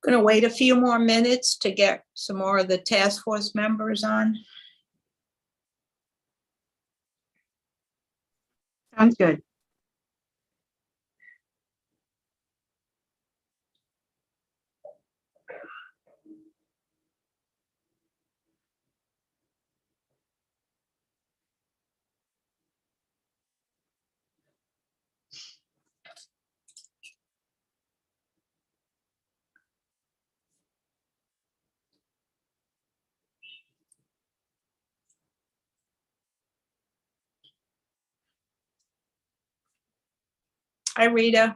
Going to wait a few more minutes to get some more of the task force members on. Sounds good. Hi, Rita.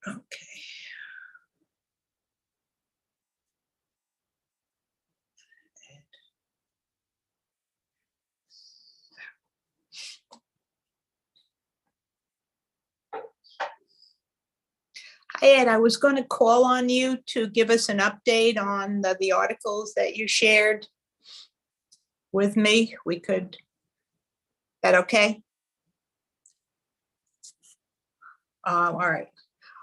Okay. Hi, Ed, I was going to call on you to give us an update on the articles that you shared with me. We could, that okay? All right.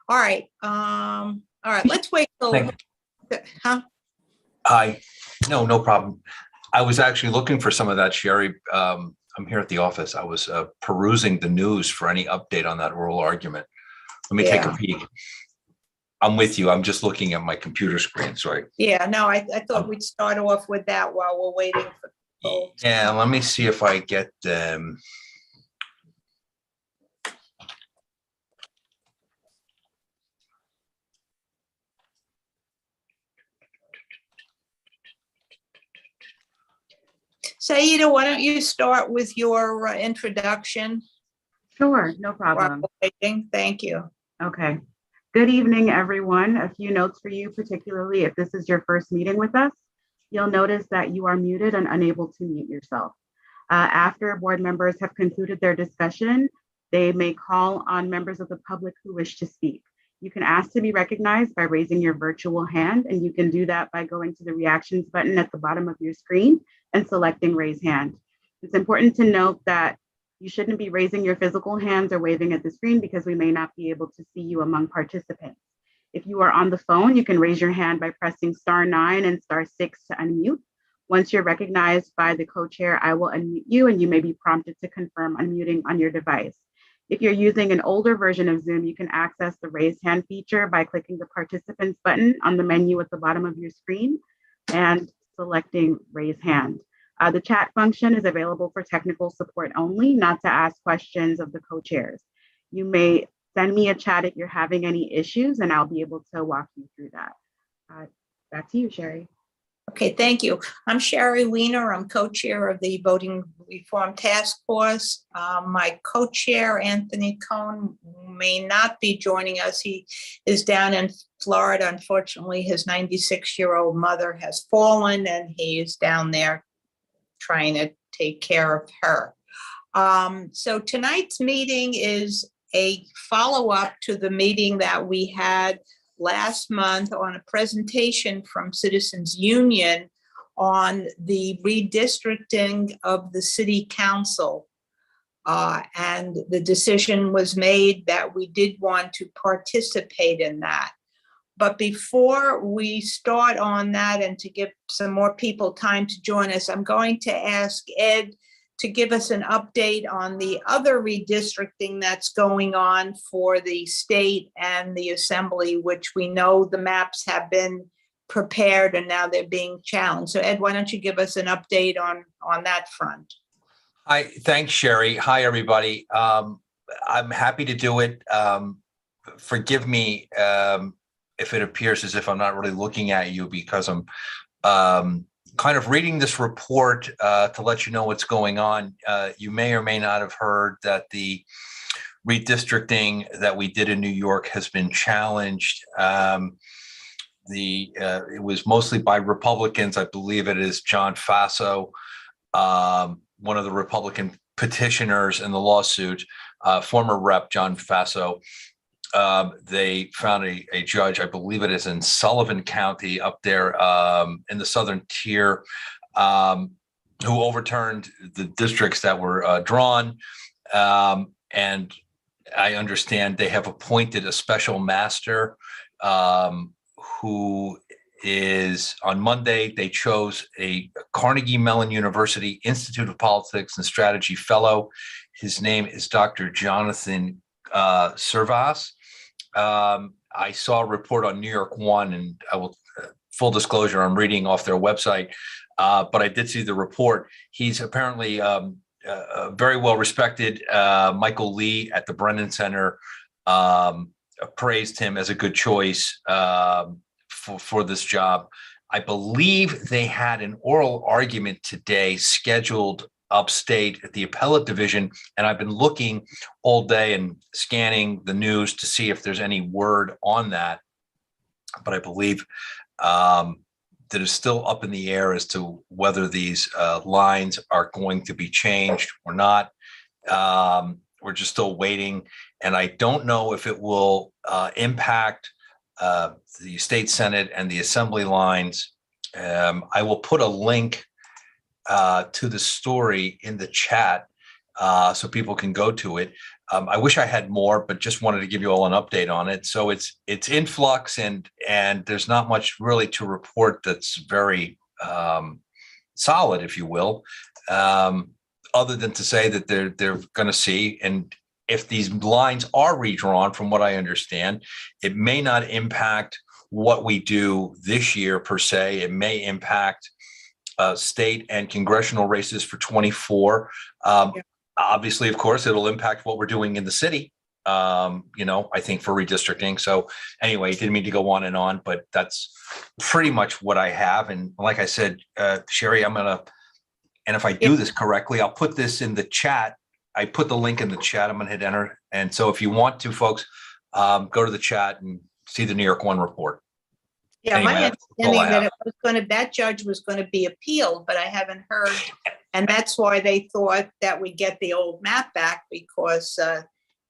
All right. All right. Let's wait till, huh? No problem. I was actually looking for some of that, Sherry. I'm here at the office. I was perusing the news for any update on that oral argument. Let me take a peek. I'm with you. I'm just looking at my computer screen. Sorry. Yeah, no, I thought we'd start off with that while we're waiting for people. Yeah, let me see if I get them. Saida, why don't you start with your introduction? Sure, no problem. Thank you. Okay. Good evening, everyone. A few notes for you, particularly if this is your first meeting with us. You'll notice that you are muted and unable to mute yourself. After board members have concluded their discussion, they may call on members of the public who wish to speak. You can ask to be recognized by raising your virtual hand, and you can do that by going to the reactions button at the bottom of your screen and selecting raise hand. It's important to note that you shouldn't be raising your physical hands or waving at the screen because we may not be able to see you among participants. If you are on the phone, you can raise your hand by pressing *9 and *6 to unmute. Once you're recognized by the co-chair, I will unmute you and you may be prompted to confirm unmuting on your device. If you're using an older version of Zoom, you can access the raise hand feature by clicking the participants button on the menu at the bottom of your screen and selecting raise hand. The chat function is available for technical support only, not to ask questions of the co-chairs. You may send me a chat if you're having any issues and I'll be able to walk you through that. Back to you, Sherry. Okay, thank you. I'm Sherry Weiner. I'm co-chair of the Voting Reform Task Force. My co-chair, Anthony Cohn, may not be joining us. He is down in Florida. Unfortunately, his 96-year-old mother has fallen and he is down there trying to take care of her. So tonight's meeting is a follow-up to the meeting that we had last month on a presentation from Citizens Union on the redistricting of the city council. And the decision was made that we did want to participate in that. But before we start on that and to give some more people time to join us, I'm going to ask Ed to give us an update on the other redistricting that's going on for the state and the assembly, which we know the maps have been prepared and now they're being challenged. So Ed, why don't you give us an update on that front? Hi, thanks, Sherry. Hi, everybody. I'm happy to do it. Forgive me if it appears as if I'm not really looking at you, because I'm kind of reading this report to let you know what's going on. You may or may not have heard that the redistricting that we did in New York has been challenged. It was mostly by Republicans. I believe it is John Faso, one of the Republican petitioners in the lawsuit, former Rep. John Faso. They found a judge, I believe it is in Sullivan County up there in the southern tier, who overturned the districts that were drawn. And I understand they have appointed a special master who is, on Monday, they chose a Carnegie Mellon University Institute of Politics and Strategy fellow. His name is Dr. Jonathan Servas. I saw a report on New York One, and I will, full disclosure, I'm reading off their website, but I did see the report. He's apparently very well respected. Michael Lee at the Brennan Center praised him as a good choice for this job. I believe they had an oral argument today scheduled upstate at the appellate division, and I've been looking all day and scanning the news to see if there's any word on that. But I believe that is still up in the air as to whether these lines are going to be changed or not. We're just still waiting, and I don't know if it will impact the state Senate and the assembly lines. I will put a link to the story in the chat so people can go to it. I wish I had more, but just wanted to give you all an update on it. So it's in flux, and there's not much really to report that's very solid, if you will, other than to say that they're going to see, and if these lines are redrawn, from what I understand, it may not impact what we do this year per se. It may impact state and congressional races for 24. Obviously, of course, it'll impact what we're doing in the city, I think, for redistricting. So anyway, didn't mean to go on and on, but that's pretty much what I have. And like I said, Sherry, and if I do this correctly, I'll put this in the chat. I put the link in the chat. I'm going to hit enter. And so if you want to, folks, go to the chat and see the New York One report. Yeah, anyway, my understanding that judge was going to be appealed, but I haven't heard. And that's why they thought that we get the old map back, because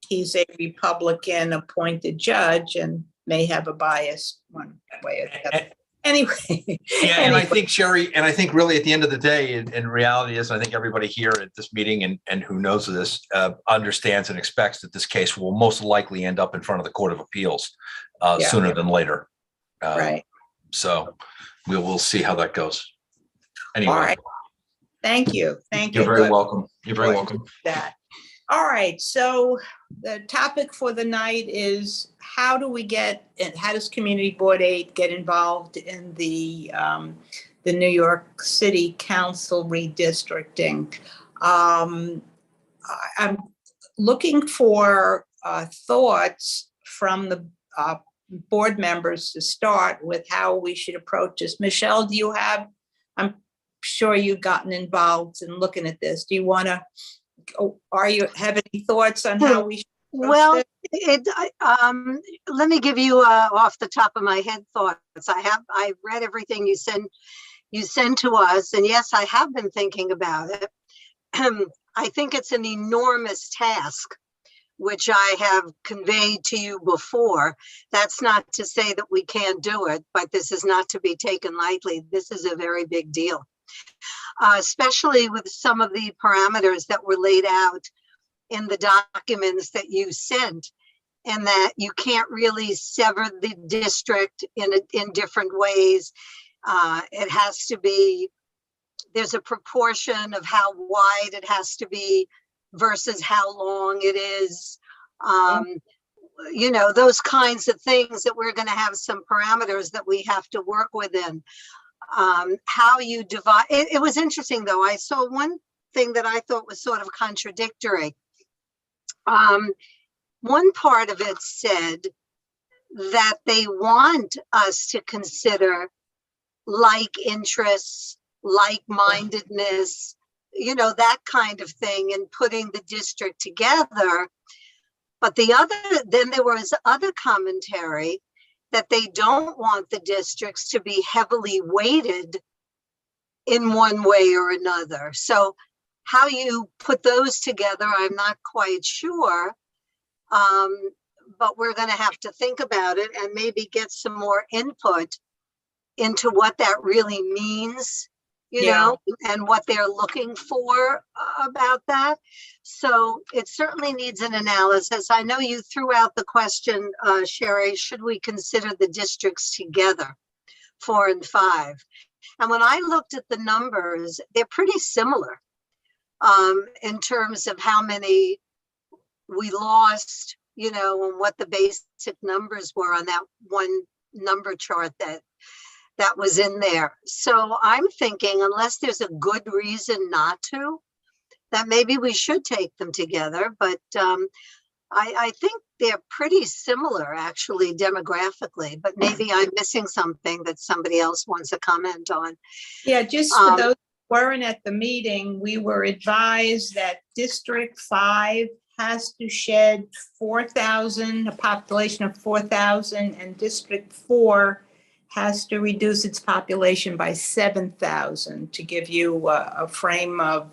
he's a Republican appointed judge and may have a bias one way or the other. Anyway. Yeah, and I think, Sherry, and I think really at the end of the day, and reality is, I think everybody here at this meeting and who knows this understands and expects that this case will most likely end up in front of the Court of Appeals sooner than later. Right. So we'll see how that goes. Anyway. All right. Thank you. You're very welcome. You're very welcome. All right. So the topic for the night is how does Community Board 8 get involved in the New York City Council redistricting? I'm looking for thoughts from the board members to start with how we should approach this. Michelle, do you have, I'm sure you've gotten involved in looking at this. Do you want to, have any thoughts on how we should approach this? Let me give you off the top of my head thoughts. I read everything you sent to us, and yes, I have been thinking about it. I think it's an enormous task, which I have conveyed to you before. That's not to say that we can't do it, but this is not to be taken lightly. This is a very big deal, especially with some of the parameters that were laid out in the documents that you sent, and that you can't really sever the district in different ways. It has to be, there's a proportion of how wide it has to be versus how long it is. You know, those kinds of things that we're going to have some parameters that we have to work within. How you divide, it was interesting though. I saw one thing that I thought was sort of contradictory. One part of it said that they want us to consider like interests, like-mindedness, you know, that kind of thing, and putting the district together. But then there was other commentary that they don't want the districts to be heavily weighted in one way or another. So how you put those together, I'm not quite sure. But we're going to have to think about it and maybe get some more input into what that really means, you know, and what they're looking for about that. So it certainly needs an analysis. I know you threw out the question, Sherry, should we consider the districts together, 4 and 5? And when I looked at the numbers, they're pretty similar in terms of how many we lost, you know, and what the basic numbers were on that one number chart that was in there. So I'm thinking, unless there's a good reason not to, that maybe we should take them together. But I think they're pretty similar, actually, demographically. But maybe I'm missing something that somebody else wants to comment on. Yeah, just for those who weren't at the meeting, we were advised that District 5 has to shed 4,000, a population of 4,000, and District 4 has to reduce its population by 7,000, to give you a frame of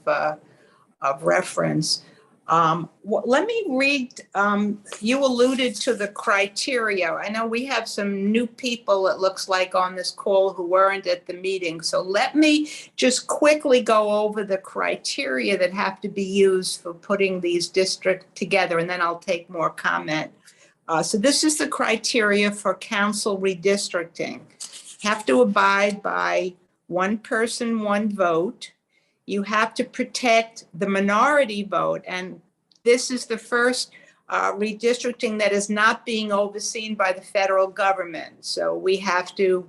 reference. Let me read, you alluded to the criteria. I know we have some new people, it looks like, on this call who weren't at the meeting. So let me just quickly go over the criteria that have to be used for putting these districts together, and then I'll take more comment. So this is the criteria for council redistricting. Have to abide by one person, one vote. You have to protect the minority vote. And this is the first redistricting that is not being overseen by the federal government. So we have to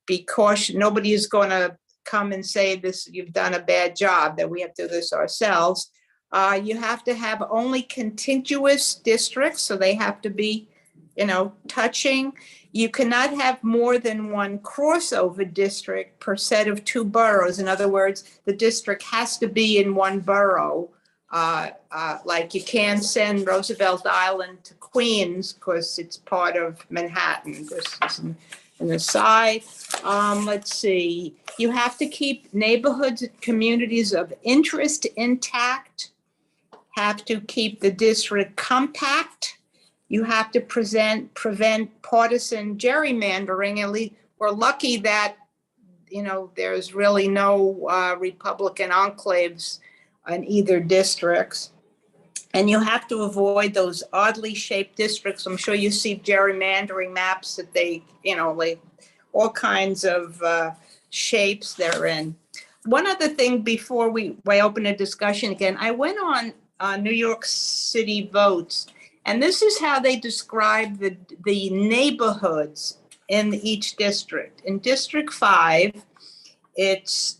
be cautious. Nobody is going to come and say this, you've done a bad job, that we have to do this ourselves. You have to have only contiguous districts, so they have to be, you know, touching. You cannot have more than one crossover district per set of 2 boroughs. In other words, the district has to be in one borough. Like you can't send Roosevelt Island to Queens because it's part of Manhattan. This is in the side. Let's see. You have to keep neighborhoods and communities of interest intact. Have to keep the district compact. You have to prevent partisan gerrymandering. At least we're lucky that, you know, there's really no Republican enclaves in either districts. And you have to avoid those oddly shaped districts. I'm sure you see gerrymandering maps that they, you know, like all kinds of shapes they're in. One other thing before we open a discussion again, I went on New York City Votes, and this is how they describe the neighborhoods in each district. In District 5, it's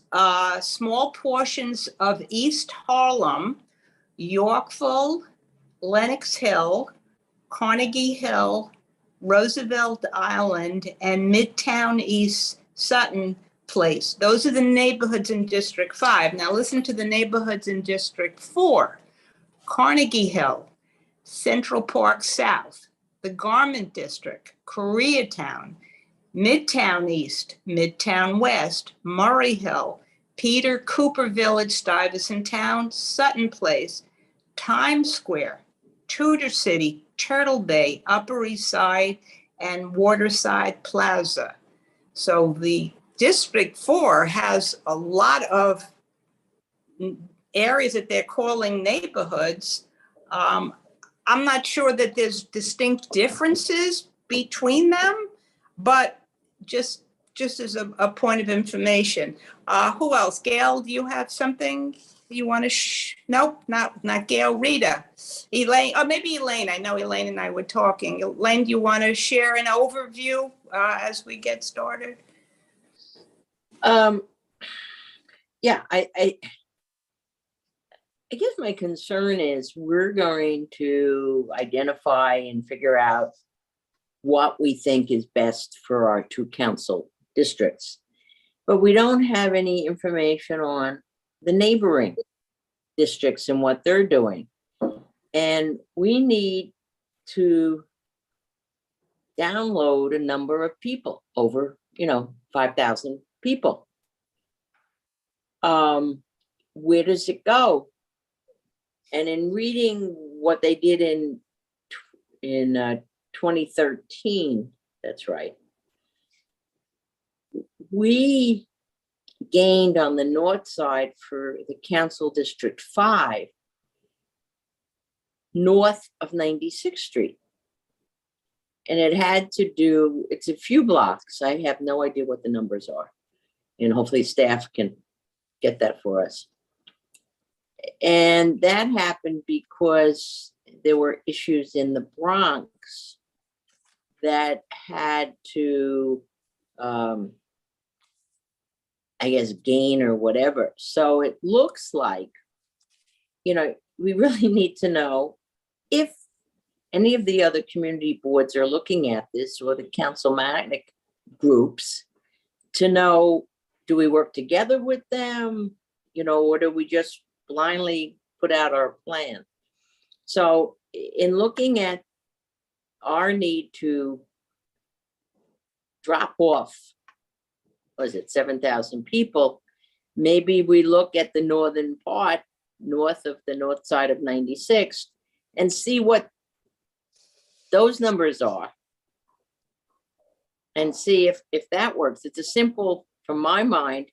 small portions of East Harlem, Yorkville, Lenox Hill, Carnegie Hill, Roosevelt Island, and Midtown East Sutton Place. Those are the neighborhoods in District 5. Now listen to the neighborhoods in District 4. Carnegie Hill, Central Park South, the Garment District, Koreatown, Midtown East, Midtown West, Murray Hill, Peter Cooper Village, Stuyvesant Town, Sutton Place, Times Square, Tudor City, Turtle Bay, Upper East Side, and Waterside Plaza. So the District 4 has a lot of areas that they're calling neighborhoods. I'm not sure that there's distinct differences between them, but just as a point of information. Who else? Gail, do you have something you want to nope, not Gail. Rita, Elaine, or maybe Elaine. I know Elaine and I were talking. Elaine, do you want to share an overview as we get started? Yeah, I guess my concern is we're going to identify and figure out what we think is best for our 2 council districts, but we don't have any information on the neighboring districts and what they're doing. And we need to download a number of people, over, 5,000 people. Where does it go? And in reading what they did in 2013, that's right, we gained on the north side for the council district 5, north of 96th Street. And it had to do, it's a few blocks. I have no idea what the numbers are. And hopefully staff can get that for us. And that happened because there were issues in the Bronx that had to, I guess, gain or whatever. So it looks like, we really need to know if any of the other community boards are looking at this, or the councilmanic groups, to know, do we work together with them, or do we just blindly put out our plan? So in looking at our need to drop off, was it 7,000 people, maybe we look at the northern part, north of the north side of 96, and see what those numbers are, and see if that works. It's a simple, from my mind,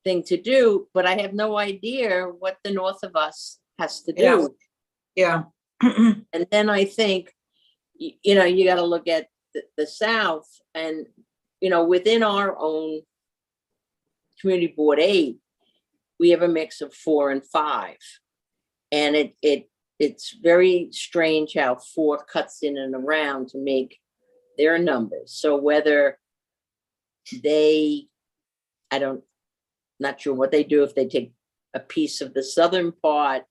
thing to do, but I have no idea what the north of us has to do. Yeah. And then I think, you got to look at the south, and, within our own community board 8, we have a mix of 4 and 5. And it's very strange how 4 cuts in and around to make their numbers. So whether they, not sure what they do, if they take a piece of the southern part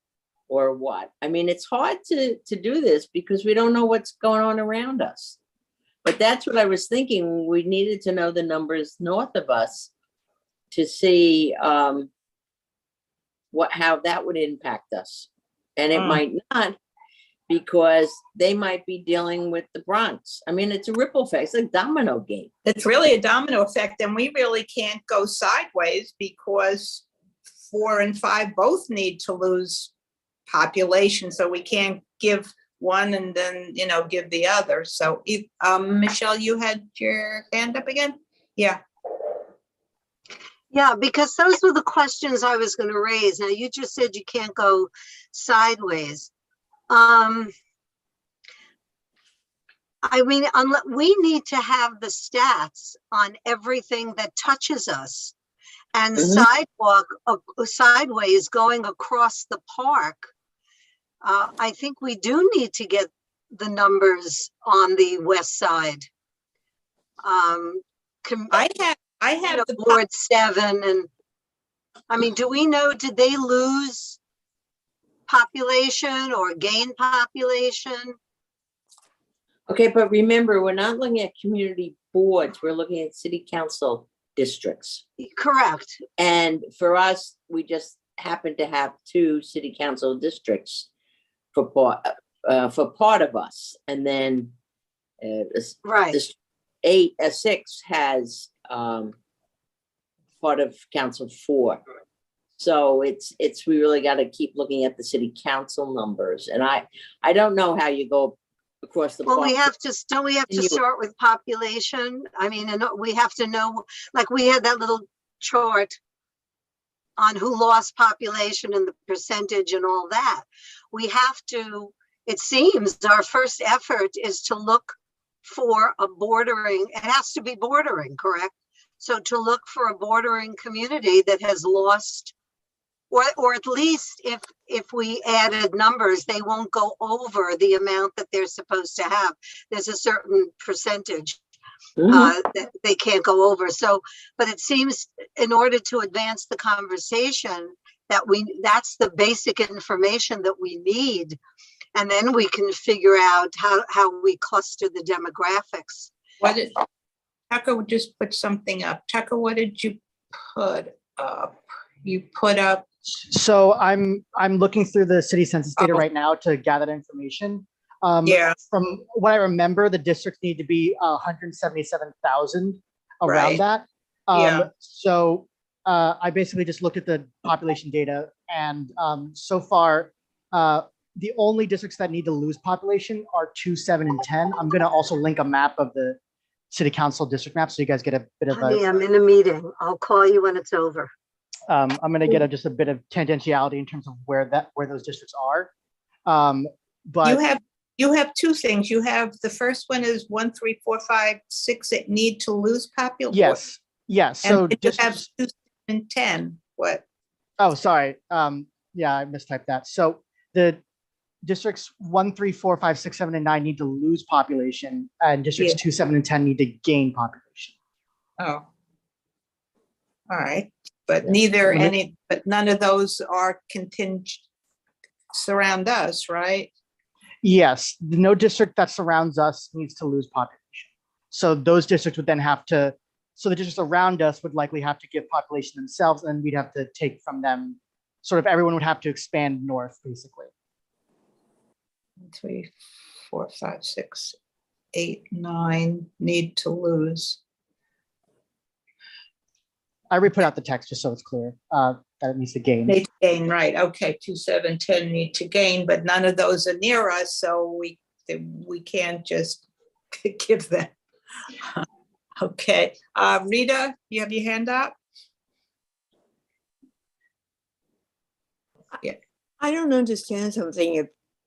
or what. I mean, it's hard to do this because we don't know what's going on around us. But that's what I was thinking. We needed to know the numbers north of us to see how that would impact us. And it might not, because they might be dealing with the Bronx. I mean, it's a ripple effect. It's a domino game. It's really a domino effect, and we really can't go sideways because 4 and 5 both need to lose population. So we can't give one and then, give the other. So, Michelle, you had your hand up again? Yeah. Yeah, because those were the questions I was going to raise. Now, you just said you can't go sideways. I mean, we need to have the stats on everything that touches us, and sideways going across the park. I think we do need to get the numbers on the west side. I have the Ward 7, and I mean, do we know, did they lose population or gain population? Okay, but remember, we're not looking at community boards. We're looking at city council districts. Correct. And for us, we just happen to have 2 city council districts for part of us. And then Right. this 6 has part of Council 4. So we really got to keep looking at the city council numbers. And I don't know how you go across the. Well, park. don't we have to You- start with population? I mean, and we have to know, like, we had that little chart on who lost population and the percentage and all that. We have to, it seems our first effort is to look for a bordering, it has to be bordering, correct? So to look for a bordering community that has lost, or at least if we added numbers, they won't go over the amount that they're supposed to have. There's a certain percentage that they can't go over. So, but it seems in order to advance the conversation that's the basic information that we need. And then we can figure out how we cluster the demographics. Tucker would just put something up. Tucker, what did you put up? You put up. So I'm looking through the city census data Oh. right now to gather that information. Yeah. From what I remember, the districts need to be 177,000 around Right. that. Yeah. So I basically just looked at the population data, and so far, the only districts that need to lose population are 2, 7, and 10. I'm going to also link a map of the city council district map so you guys get a bit of Honey, a. I'm in a meeting. I'll call you when it's over. I'm going to get just a bit of tangentiality in terms of where those districts are. But You have two things. You have, the first one is 1, 3, 4, 5, 6 that need to lose population. yes. So And then you have districts, 2 and 10. What? oh, sorry. Yeah, I mistyped that. So the districts 1, 3, 4, 5, 6, 7, and 9 need to lose population, and districts Yeah. 2, 7, and 10 need to gain population. Oh. All right. But Yeah. but none of those are contingent, surround us, right? Yes, no district that surrounds us needs to lose population. So those districts would then have to, so the districts around us would likely have to give population themselves, and we'd have to take from them. Sort of everyone would have to expand north, basically. 1, 3, 4, 5, 6, 8, 9 need to lose. I re-put out the text just so it's clear that it needs to gain. Need to gain, right? Okay, 2, 7, 10 need to gain, but none of those are near us, so we can't just give them. Okay, Rita, you have your hand up? I don't understand something. If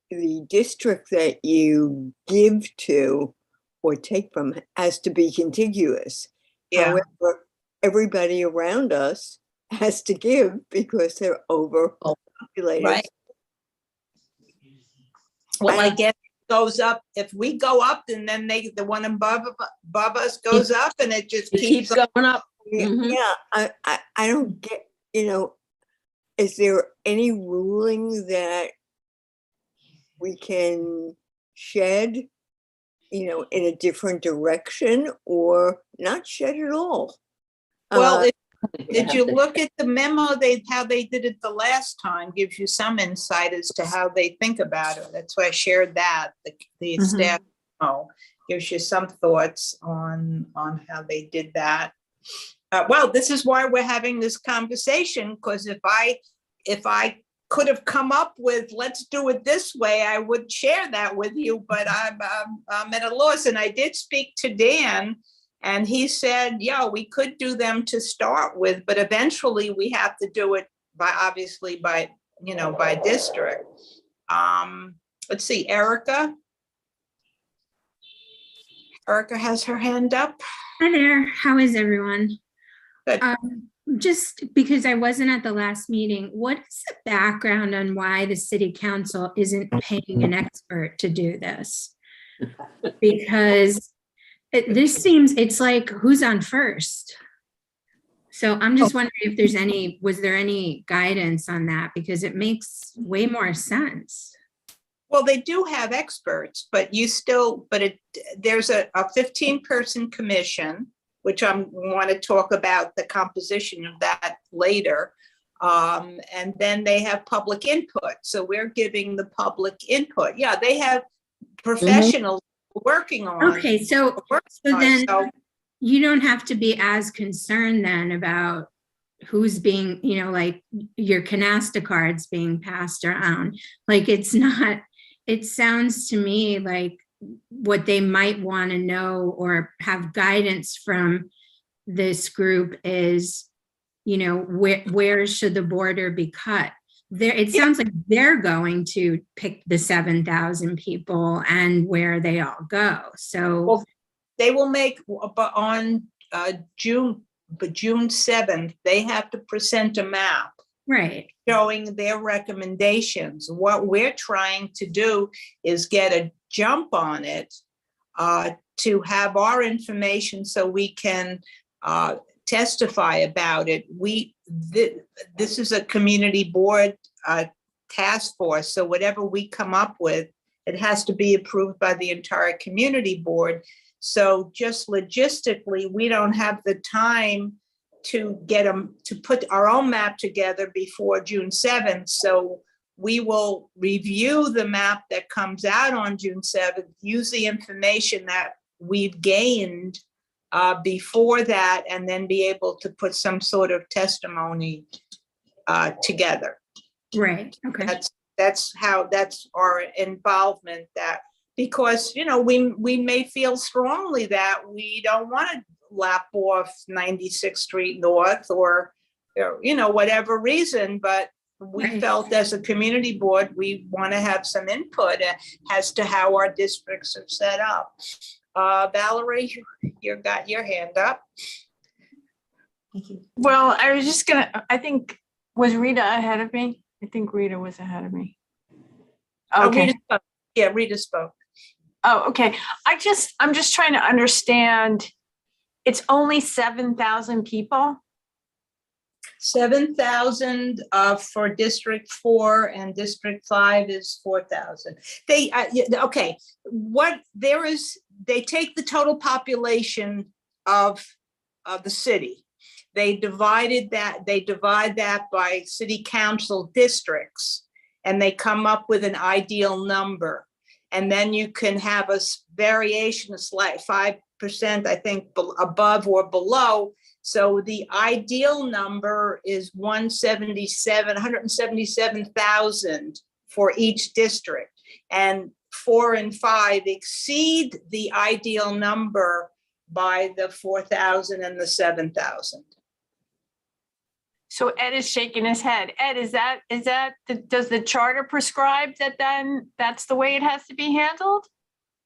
the district that you give to or take from has to be contiguous. Yeah, However, everybody around us has to give because they're overpopulated. right. Well, I guess it goes up, if we go up, and then the one above us goes up, and it just It keeps. keeps going up. Yeah, Mhm. yeah, I don't get, is there any ruling that we can shed, in a different direction or not shed at all? Well, We did have you to- look at the memo, how they did it the last time? Gives you some insight as to how they think about it. That's why I shared that, the Mhm. staff memo gives you some thoughts on how they did that. Well, this is why we're having this conversation, because if I could have come up with, let's do it this way, I would share that with you, but I'm at a loss. And I did speak to Dan, and he said, yeah, we could do them to start with, but eventually we have to do it by district. Let's see, Erica. Erica has her hand up. Hi there. How is everyone? Good. Just because I wasn't at the last meeting, what is the background on why the city council isn't paying an expert to do this? Because this seems, it's like, who's on first? So I'm just wondering if was there any guidance on that? Because it makes way more sense. Well, they do have experts, but there's a 15-person commission, which I want to talk about the composition of that later. And then they have public input. So we're giving the public input. Yeah, they have professionals working on. Okay, so then you don't have to be as concerned then about who's being, like your canasta cards being passed around. Like, it sounds to me like what they might want to know or have guidance from this group is, where should the border be cut? It sounds like they're going to pick the 7,000 people and where they all go. So Well, they will make, but on June 7th, they have to present a map right. showing their recommendations. What we're trying to do is get a jump on it to have our information so we can testify about it. This is a community board task force, so whatever we come up with, it has to be approved by the entire community board. So just logistically, we don't have the time to get them to put our own map together before June 7th. So we will review the map that comes out on June 7th, use the information that we've gained before that, and then be able to put some sort of testimony together. Right. Okay. That's our involvement, that because we may feel strongly that we don't want to lap off 96th Street North or whatever reason, but we felt as a community board we want to have some input as to how our districts are set up. Valerie, you got your hand up. Thank you. Well, I was just I think, was Rita ahead of me? I think Rita was ahead of me. Okay. Rita spoke. Oh, okay. I'm just trying to understand. It's only 7,000 people. 7,000 for District 4, and District 5 is 4,000. They take the total population of the city. They divide that by city council districts, and they come up with an ideal number. And then you can have a variation, a slight 5%, I think, above or below. So the ideal number is 177,000 for each district. And 4 and 5 exceed the ideal number by the 4,000 and the 7,000. So Ed is shaking his head. Ed, does the charter prescribe that then that's the way it has to be handled?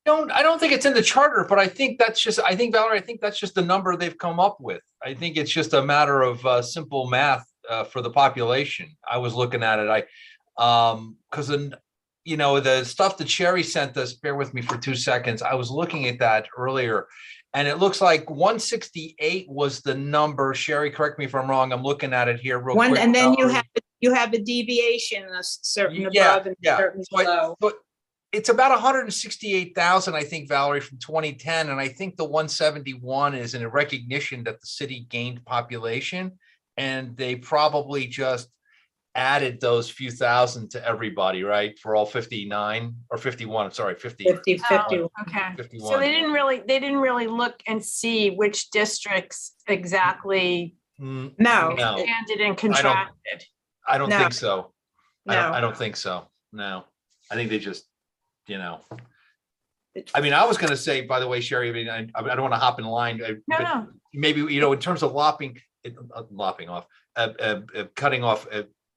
I don't think it's in the charter, but I think Valerie, I think that's just the number they've come up with. I think it's just a matter of simple math for the population. I was looking at it, because the stuff that Sherry sent us, bear with me for 2 seconds. I was looking at that earlier, and it looks like 168 was the number. Sherry, correct me if I'm wrong. I'm looking at it here real quick. And then you have a deviation, a certain above and certain below. But it's about 168,000, I think, Valerie, from 2010. And I think the 171 is in a recognition that the city gained population, and they probably just added those few thousand to everybody, right? For all 59 or 51, sorry, 50. 50. Oh, okay. 51. So they didn't really look and see which districts exactly No. expanded and contracted. I don't No. think so. No. I don't think so. No, I think they just, I mean, I was going to say, by the way, Sherry, I mean, I don't want to hop in line. No. Maybe, in terms of cutting off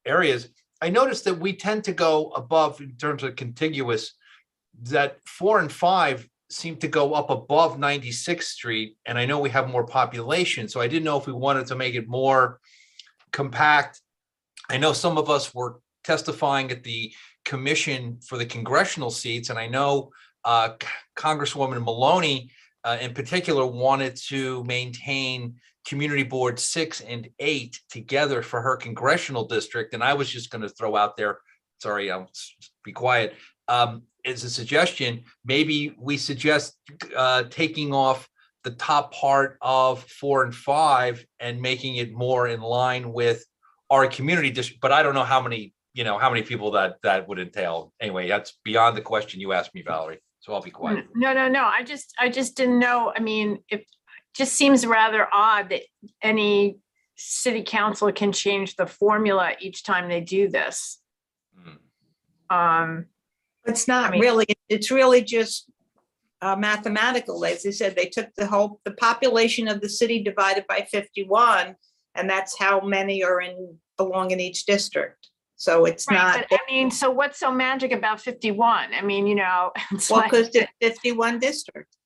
areas, I noticed that we tend to go above in terms of contiguous, that 4 and 5 seem to go up above 96th Street. And I know we have more population, so I didn't know if we wanted to make it more compact. I know some of us were testifying at the commission for the congressional seats, and I know Congresswoman Maloney in particular wanted to maintain Community Board 6 and 8 together for her congressional district. And I was just going to throw out there, sorry, I'll be quiet, as a suggestion, maybe we suggest taking off the top part of 4 and 5 and making it more in line with our community district. But I don't know how many people that would entail. Anyway, that's beyond the question you asked me, Valerie. So I'll be quiet. No. I just didn't know. I mean, it just seems rather odd that any city council can change the formula each time they do this. It's not I mean- really, it's really just mathematical. As they said, they took the population of the city divided by 51, and that's how many belong in each district. So it's Right, not, but I mean, so what's so magic about 51? I mean, you know, it's well, like, because it's 51 districts.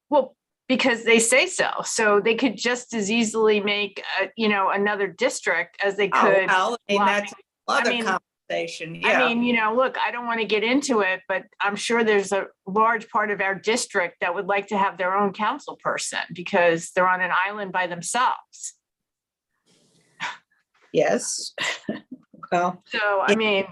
well, because they say so. So they could just as easily make, you know, another district as they Oh, could. well, I mean, that's I another mean- conversation, I yeah. mean, you know, look, I don't want to get into it, but I'm sure there's a large part of our district that would like to have their own council person because they're on an island by themselves. Yes. Well, So, I Yeah. mean,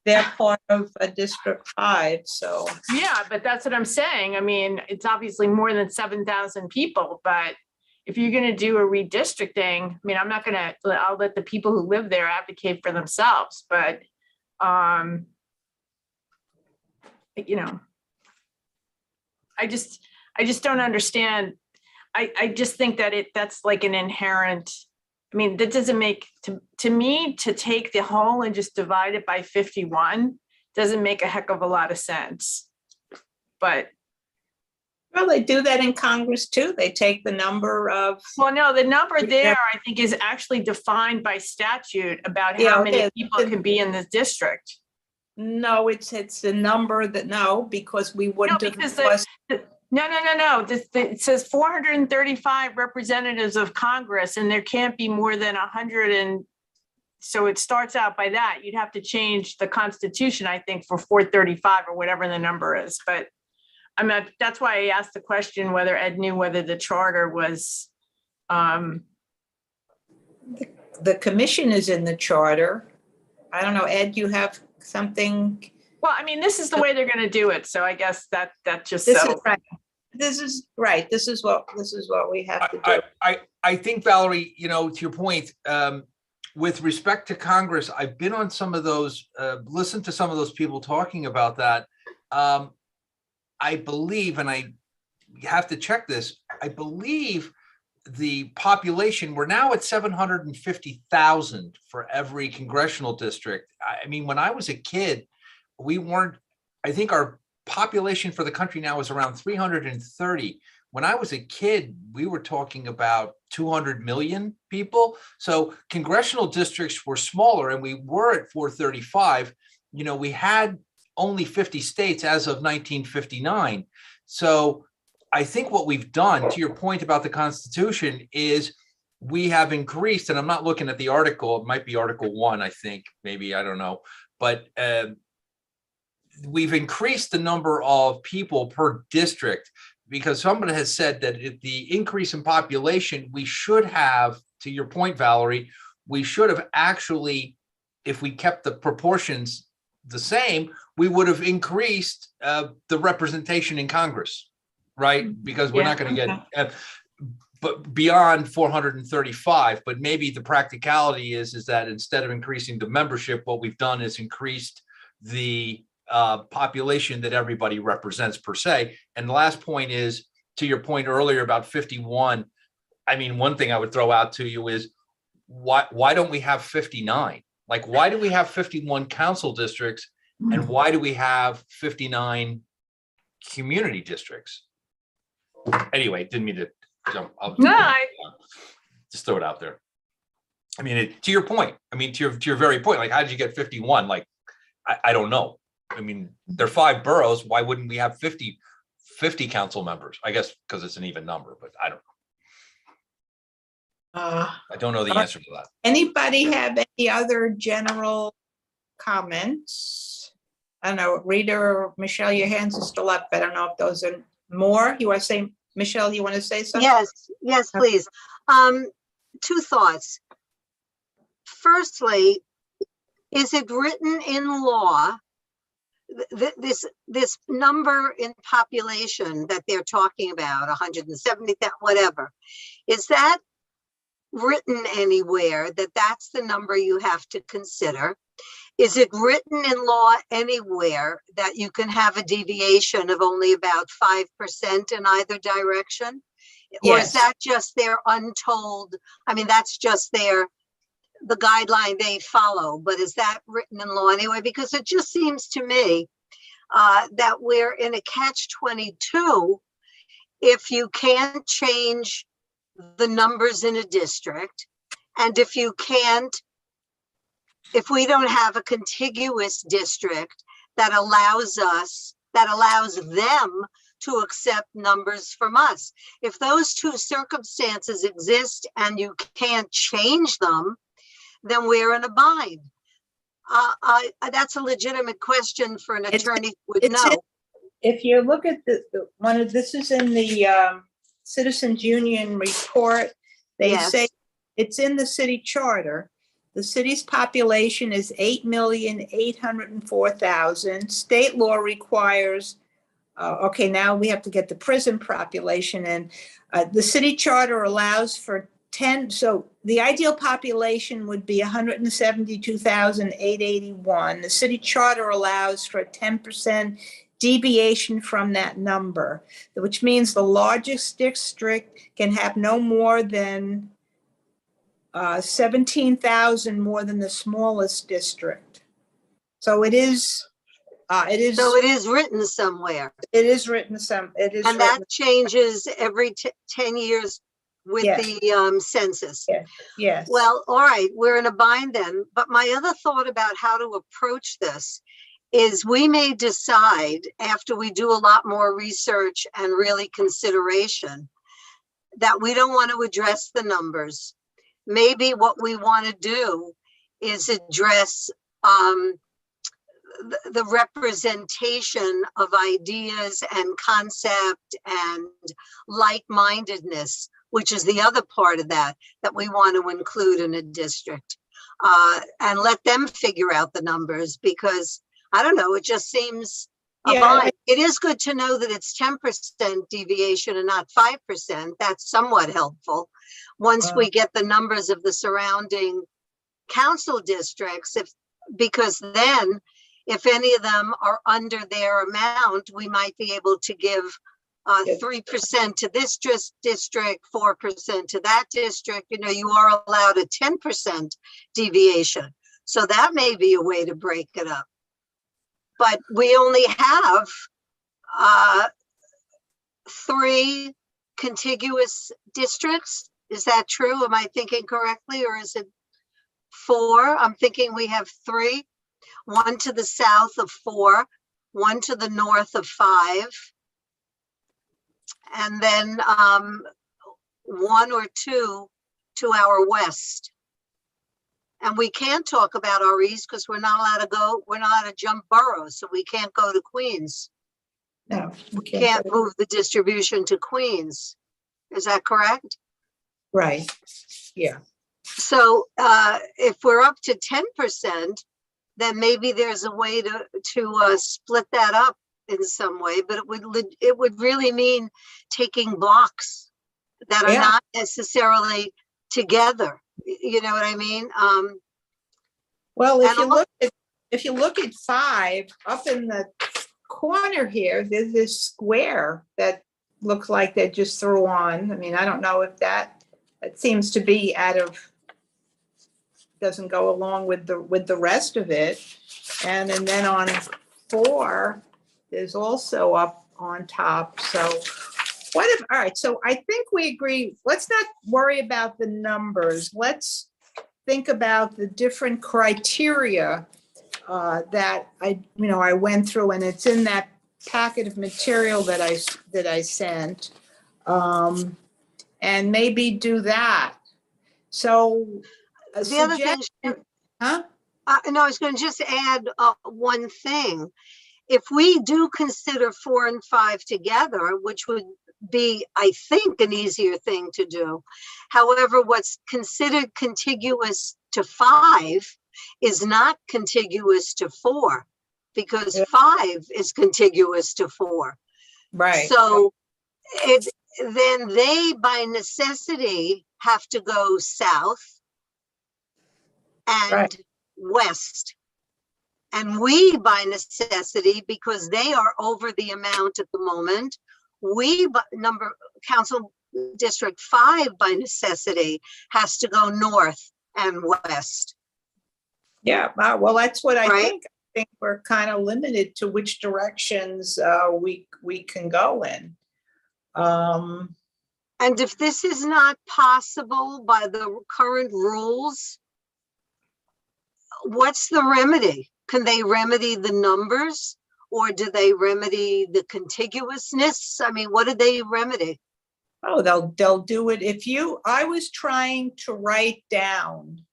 they're part of a District 5, so. yeah, but that's what I'm saying. I mean, it's obviously more than 7,000 people, but if you're going to do a redistricting, I mean, I'm not going to, I'll let the people who live there advocate for themselves, but, you know, I just don't understand. I just think that that's like an inherent, I mean, that doesn't make, to me, to take the whole and just divide it by 51 doesn't make a heck of a lot of sense. But Well, they do that in Congress too. They take the number of, well, no, the number Yeah. there, I think, is actually defined by statute about Yeah, how it many is. people can be in this district. no, it's the number that, no, because we wouldn't have. because was- No. It says 435 representatives of Congress, and there can't be more than 100. And so it starts out by that. You'd have to change the Constitution, I think, for 435 or whatever the number is. But I'm not, that's why I asked the question whether Ed knew whether the charter was, The commission is in the charter. I don't know, Ed, you have something? well, I mean, this is the way they're going to do it. So I guess that just This is settles. right. This is right. This is what we have to do. I think, Valerie, you know, to your point, with respect to Congress, I've been on some of those, listened to some of those people talking about that. I believe, and I have to check this, I believe the population, we're now at 750,000 for every congressional district. I mean, when I was a kid, we weren't, I think our population for the country now is around 330. When I was a kid, we were talking about 200 million people. So congressional districts were smaller, and we were at 435. You know, we had only 50 states as of 1959. So I think what we've done, to your point about the Constitution, is we have increased, and I'm not looking at the article, it might be Article 1, I think, maybe, I don't know, but we've increased the number of people per district, because somebody has said that if the increase in population, we should have, to your point, Valerie, we should have actually, if we kept the proportions the same, we would have increased the representation in Congress, right? Because we're not going to get but beyond 435. But maybe the practicality is that instead of increasing the membership, what we've done is increased the population that everybody represents per se. And the last point is, to your point earlier about 51. I mean, one thing I would throw out to you is why don't we have 59? Like, why do we have 51 council districts, and why do we have 59 community districts? Anyway, didn't mean to jump. Just throw it out there. I mean, to your point, I mean, to your very point, like, how did you get 51? Like, I don't know. I mean, they're 5 boroughs. Why wouldn't we have 50 council members? I guess because it's an even number, but I don't know. I don't know the answer to that. Anybody have any other general comments? I don't know, Rita or Michelle, your hands are still up. I don't know if those are more. You want to say, Michelle, you want to say something? Yes, please. 2 thoughts. Firstly, is it written in law, this number in population that they're talking about, 170, whatever, is that written anywhere that that's the number you have to consider? Is it written in law anywhere that you can have a deviation of only about 5% in either direction? Or is Yes. that just their untold, I mean, that's just the guideline they follow, but is that written in law anyway? Because it just seems to me that we're in a catch-22 if you can't change the numbers in a district, and if we don't have a contiguous district that allows them to accept numbers from us. If those two circumstances exist and you can't change them, then we're in a bind. That's a legitimate question for an attorney who would it's in- know. If you look at this is in the Citizens Union report. They Yes. say it's in the city charter. The city's population is 8,804,000. State law requires, okay, now we have to get the prison population in. The city charter allows for 10, so the ideal population would be 172,881. The city charter allows for a 10% deviation from that number, which means the largest district can have no more than 17,000 more than the smallest district. So it is So it is written somewhere. it is written And that changes every 10 years with Yes. the census. Yes. Well, all right, we're in a bind then. But my other thought about how to approach this is we may decide after we do a lot more research and really consideration that we don't want to address the numbers. Maybe what we want to do is address the representation of ideas and concept and like-mindedness, which is the other part of that we want to include in a district, and let them figure out the numbers, because I don't know, it just seems a bind. It is good to know that it's 10% deviation and not 5%. That's somewhat helpful. Once we get the numbers of the surrounding council districts, because then if any of them are under their amount, we might be able to give 3% to this district, 4% to that district. You know, you are allowed a 10% deviation. So that may be a way to break it up. But we only have 3 contiguous districts. Is that true? Am I thinking correctly, or is it 4? I'm thinking we have 3. 1 to the south of 4, 1 to the north of 5, and then 1 or 2 to our west. And we can't talk about our east because we're not allowed to jump boroughs, so we can't go to Queens. No, we Can't move the distribution to Queens. Is that correct? Right. Yeah. So if we're up to 10%, then maybe there's a way to split that up in some way, but it would really mean taking blocks that are not necessarily together. You know what I mean? Well, if you look at 5 up in the corner here, there's this square that looks like they just threw on. I mean, I don't know if it seems to be doesn't go along with the rest of it. And then on 4, there's also up on top. So all right, so I think we agree, let's not worry about the numbers. Let's think about the different criteria that I went through, and it's in that packet of material that I sent, and maybe do that. So the other thing, huh? No, I was going to just add one thing. If we do consider 4 and 5 together, which would be, I think, an easier thing to do. However, what's considered contiguous to 5 is not contiguous to 4, because 5 is contiguous to 4. Right. So then they, by necessity, have to go south and west. And we, by necessity, because they are over the amount at the moment, District 5 by necessity has to go north and west. Yeah, well, that's what I Right. think. I think we're kind of limited to which directions we can go in. And if this is not possible by the current rules, what's the remedy? Can they remedy the numbers, or do they remedy the contiguousness? I mean, what do they remedy? Oh, they'll do it. I was trying to write down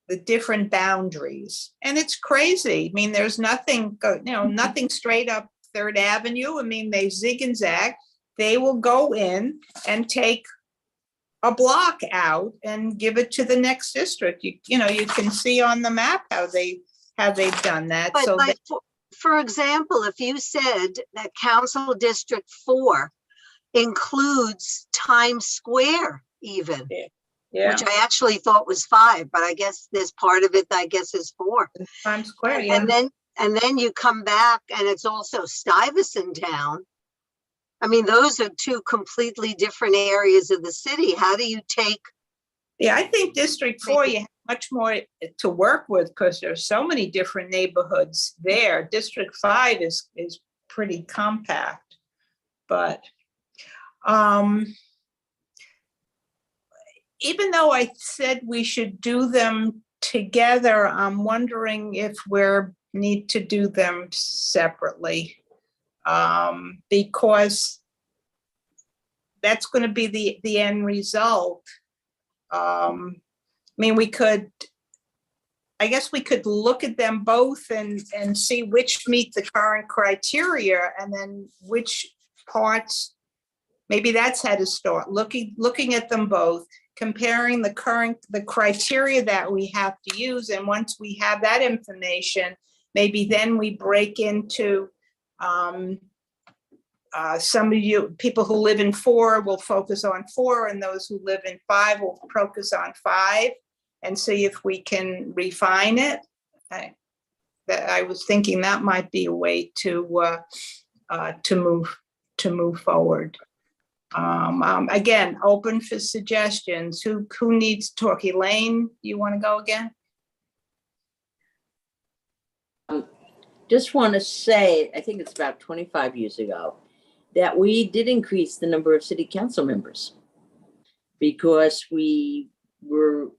the different boundaries, and it's crazy. I mean, there's nothing, nothing straight up Third Avenue. I mean, they zig and zag. They will go in and take a block out and give it to the next district. You can see on the map how they've done that. But So like, for example, if you said that Council District 4 includes Times Square even, yeah, which I actually thought was 5, but I guess there's part of it that I guess is 4. Times Square, yeah. And then you come back and it's also Stuyvesant Town. I mean, those are 2 completely different areas of the city. How do you take? Yeah, I think District 4, you have much more to work with because there's so many different neighborhoods there. District 5 is pretty compact, but even though I said we should do them together, I'm wondering if we need to do them separately, because that's going to be the end result. I mean, I guess we could look at them both and see which meet the current criteria, and then which parts, maybe that's how to start, looking at them both, comparing the criteria that we have to use. And once we have that information, maybe then we break into some of you people who live in 4 will focus on 4, and those who live in 5 will focus on 5, and see if we can refine it. I was thinking that might be a way to move forward. Again, open for suggestions. Who needs to talk? Elaine, you want to go again? Just want to say, I think it's about 25 years ago, that we did increase the number of city council members because we were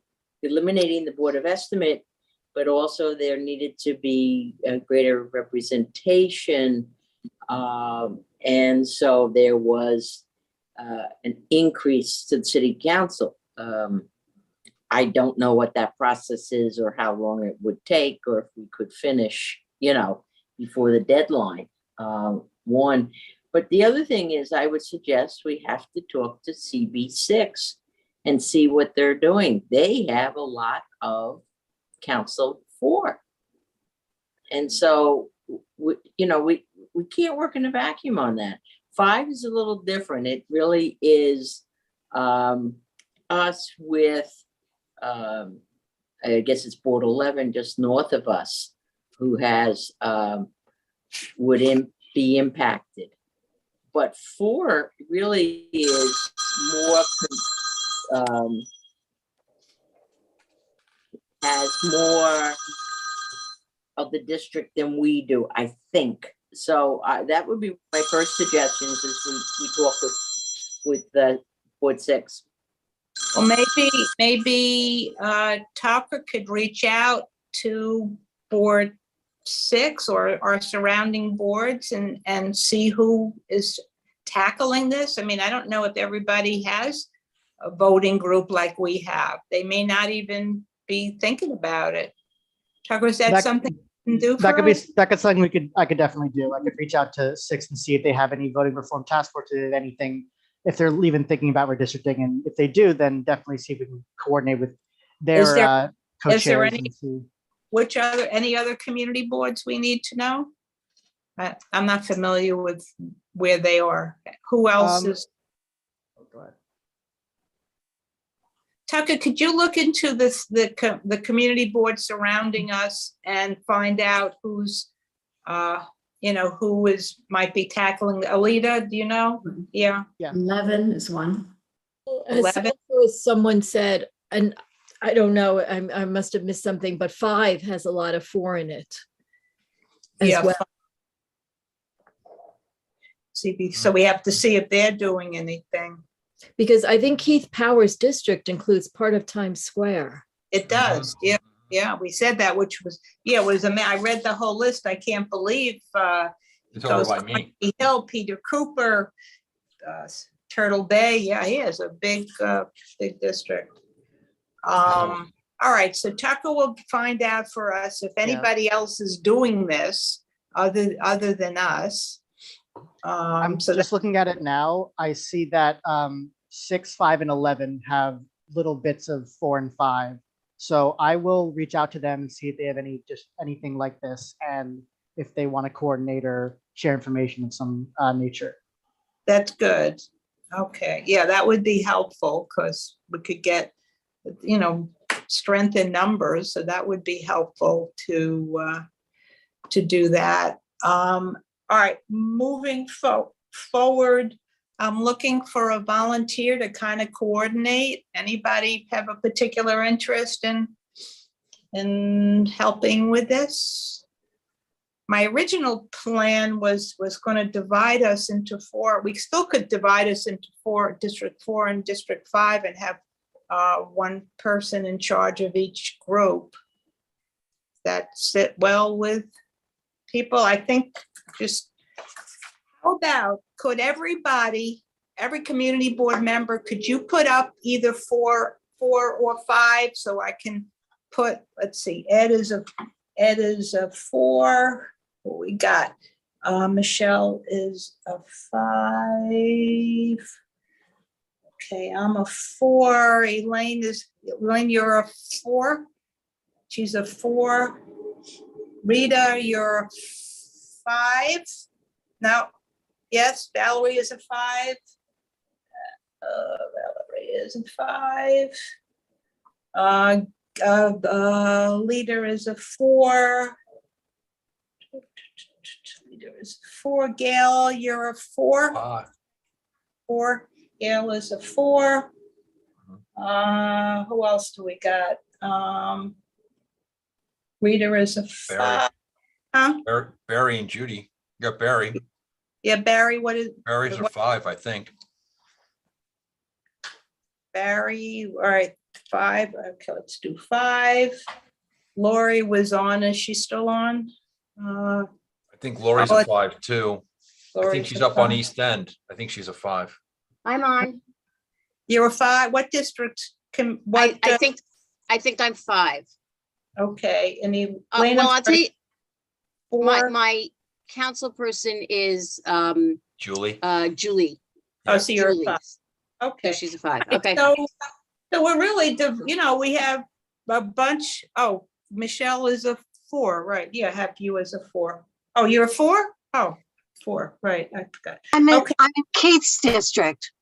eliminating the Board of Estimate, but also there needed to be a greater representation. And so there was an increase to the city council. I don't know what that process is or how long it would take, or if we could finish, before the deadline. One, but the other thing is I would suggest we have to talk to CB6 and see what they're doing. They have a lot of Council 4. And so, we can't work in a vacuum on that. 5 is a little different. It really is us with, I guess it's Board 11, just north of us, who has, would be impacted. But 4 really is more, has more of the district than we do, I think. So that would be my first suggestions, is we talk with the Board 6. Well, maybe Tucker could reach out to Board 6 or our surrounding boards and see who is tackling this. I mean, I don't know if everybody has a voting group like we have. They may not even be thinking about it. Tucker, is that something you can do for us? That could something I could definitely do. I could reach out to 6 and see if they have any voting reform task force, or anything, if they're even thinking about redistricting. And if they do, then definitely see if we can coordinate with their co-chairs and see. Any other community boards we need to know? I'm not familiar with where they are. Who else is? Go ahead. Tucker, could you look into the community board surrounding us and find out who's, who might be tackling? Alita, do you know? Yeah. 11 is one. 11. Also, as someone said, and I don't know, I must have missed something, but 5 has a lot of 4 in it as Yeah, well. So we have to see if they're doing anything. Because I think Keith Powers' district includes part of Times Square. It does, yeah, we said that, which was, it was, I read the whole list, I can't believe, It's over goes by me. Carnegie Hill, Peter Cooper, Turtle Bay, yeah, he has a big district. All right, so Tucker will find out for us if anybody else is doing this other than us. I'm So just looking at it now. I see that 6, 5, and 11 have little bits of 4 and 5. So I will reach out to them and see if they have anything like this, and if they want to coordinate or share information of some nature. that's good. Okay, yeah, that would be helpful because we could get, strength in numbers. So that would be helpful to do that. All right, moving forward, I'm looking for a volunteer to kind of coordinate. Anybody have a particular interest in helping with this? My original plan was going to divide us into 4. We still could divide us into 4, District 4 and District 5, and have one person in charge of each group. That sit well with people. I think just, how about, could every community board member, could you put up either 4 or 5 so I can put, let's see, Ed is a 4. What we got? Michelle is a 5. Okay, I'm a 4. Elaine, you're a 4. She's a 4. Rita, you're a 5. No. Yes, Valerie is a 5. Valerie is a 5. Leader is a 4. Leader is 4. Gail, you're a 4. 4. Gail is a 4. Who else do we got? Rita is a 5. Huh? Barry and Judy. You got Barry. Yeah, Barry, what is? Barry's a 5, I think. Barry, all right, 5. Okay, let's do 5. Lori was on. Is she still on? I think Lori's a 5 too. I think she's up on East End. I think she's a 5. I'm on. You're a 5. What district can, what? I think I'm 5. Okay, any? Well, I'll tell you, 4. my council person is Julie. Julie. Oh, so you're a 5. So Okay. she's a 5. Okay. So we're really, we have a bunch. Oh, Michelle is a 4, right? Yeah, have you as a 4. Oh, you're a 4? Oh, 4, right, I forgot. I'm Okay. in Keith's district.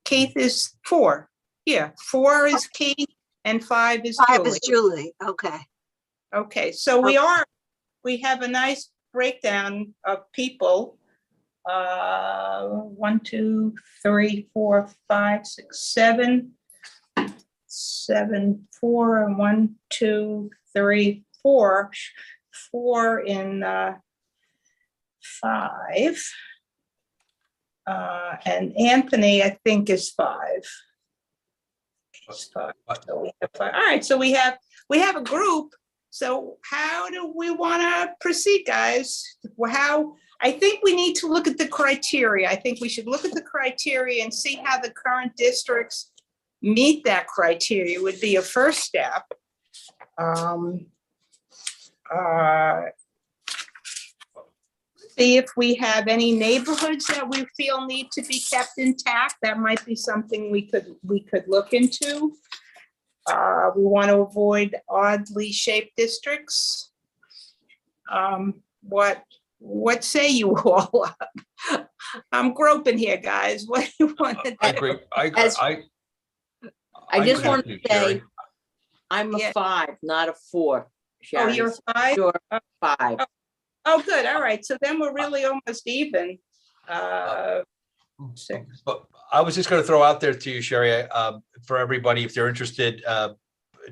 Keith is 4. Yeah, 4 is Keith and 5 is 5 Julie. is Julie. Okay. Okay, so we have a nice breakdown of people. 1, 2, 3, 4, 5, 6, 7. 7, 4, and 1, 2, 3, 4. 4 in 5. And Anthony, I think, is 5. He's 5. So we have 5. All right, so we have a group. So how do we want to proceed, guys? I think we need to look at the criteria. I think we should look at the criteria and see how the current districts meet that criteria would be a first step. See if we have any neighborhoods that we feel need to be kept intact. That might be something we could look into. We want to avoid oddly shaped districts. What say you all? I'm groping here, guys. What do you want to do? I agree. I just agree want with to you, say, Sherry. I'm a Yeah. 5, not a 4. Oh, Sharon. you're 5? Sure, 5. Oh, good. All right. So then we're really almost even. 6. But I was just going to throw out there to you, Sherry, for everybody, if they're interested,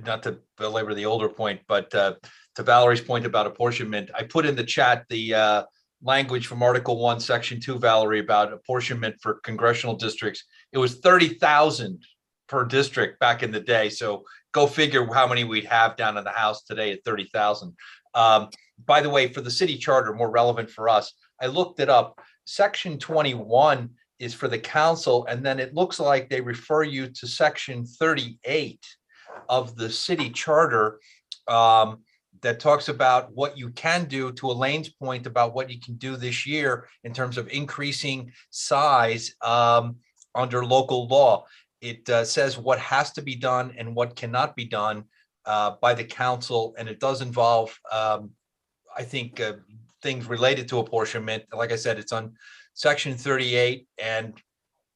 not to belabor the older point, but to Valerie's point about apportionment, I put in the chat the language from Article 1, Section 2, Valerie, about apportionment for congressional districts. It was 30,000 per district back in the day. So go figure how many we'd have down in the House today at 30,000. By the way, for the city charter, more relevant for us, I looked it up. Section 21 is for the council, and then it looks like they refer you to Section 38 of the city charter that talks about what you can do, to Elaine's point about what you can do this year in terms of increasing size under local law. It says what has to be done and what cannot be done by the council, and it does involve, I think, things related to apportionment. Like I said, it's on Section 38, and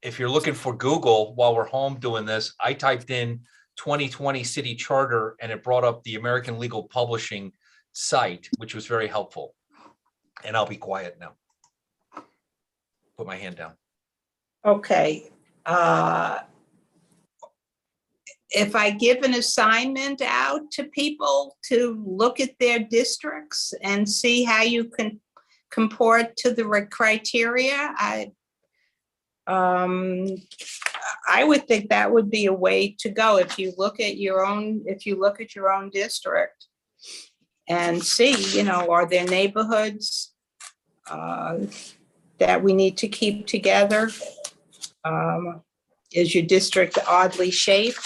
if you're looking for Google while we're home doing this, I typed in 2020 city charter and it brought up the American Legal Publishing site, which was very helpful. And I'll be quiet now. Put my hand down. Okay. If I give an assignment out to people to look at their districts and see how you can comport to the criteria, I would think that would be a way to go. If you look at your own district and see, are there neighborhoods that we need to keep together? Is your district oddly shaped?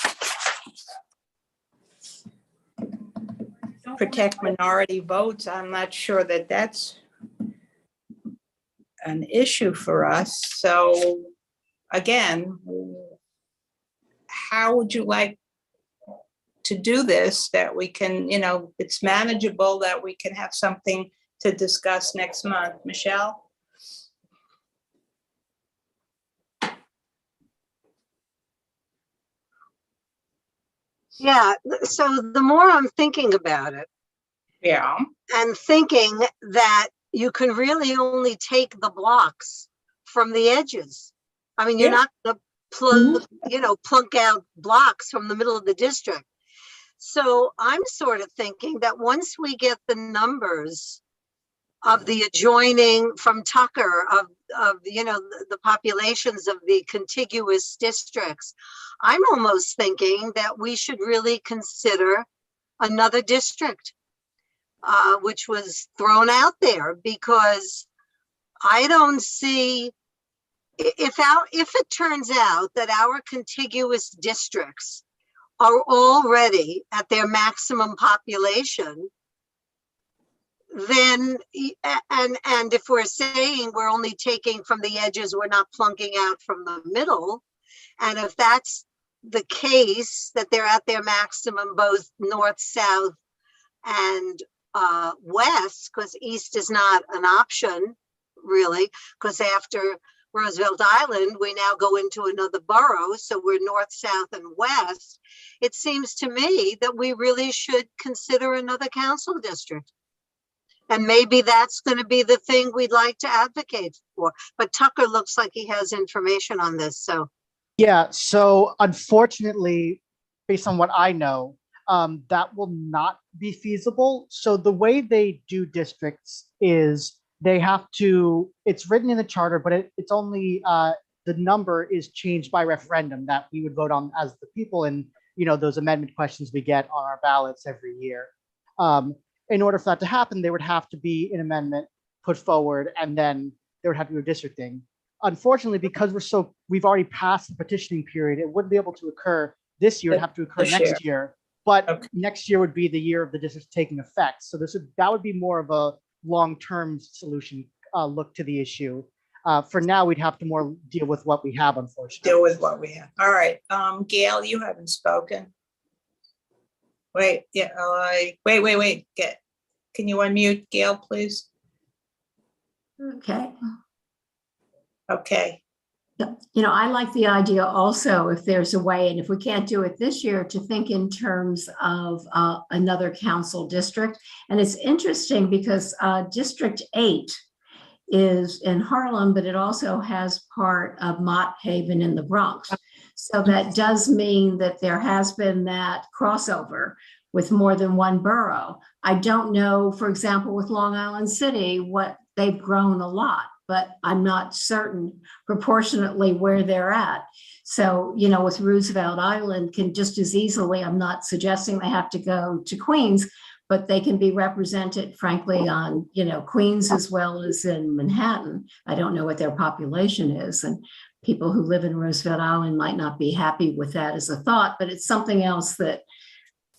Protect minority votes. I'm not sure that that's an issue for us. So again, how would you like to do this, that we can, it's manageable, that we can have something to discuss next month? Michelle? Yeah, so the more I'm thinking about it, Yeah. and thinking that you can really only take the blocks from the edges. I mean, you're Yeah. not going to plunk out blocks from the middle of the district. So I'm sort of thinking that once we get the numbers of the adjoining from Tucker of the populations of the contiguous districts, I'm almost thinking that we should really consider another district, which was thrown out there, because I don't see, if it turns out that our contiguous districts are already at their maximum population, then, and if we're saying we're only taking from the edges, we're not plunking out from the middle, and if that's the case, that they're at their maximum both north, south, and west, because east is not an option really, because after Roosevelt Island we now go into another borough, so we're north, south, and west. It seems to me that we really should consider another council district, and maybe that's going to be the thing we'd like to advocate for. But Tucker looks like he has information on this. So Yeah, so unfortunately, based on what I know, that will not be feasible. So the way they do districts is they have to, it's written in the charter, but it's only, the number is changed by referendum that we would vote on as the people, and those amendment questions we get on our ballots every year. In order for that to happen, there would have to be an amendment put forward, and then there would have to be redistricting. Unfortunately, because we've already passed the petitioning period, it wouldn't be able to occur this year. It'd have to occur next year. But next year would be the year of the district taking effect. So that would be more of a long-term solution look to the issue. For now, we'd have to more deal with what we have, unfortunately. Deal with what we have. All right. Gail, you haven't spoken. Wait, yeah, wait. Can you unmute Gail, please? Okay. Okay. I like the idea also, if there's a way, and if we can't do it this year, to think in terms of another council district. And it's interesting because District 8 is in Harlem, but it also has part of Mott Haven in the Bronx. So that does mean that there has been that crossover with more than one borough. I don't know, for example, with Long Island City, what they've grown a lot, but I'm not certain proportionately where they're at. So, you know, with Roosevelt Island can just as easily, I'm not suggesting they have to go to Queens, but they can be represented, frankly, on, you know, Queens as well as in Manhattan. I don't know what their population is, and people who live in Roosevelt Island might not be happy with that as a thought, but it's something else that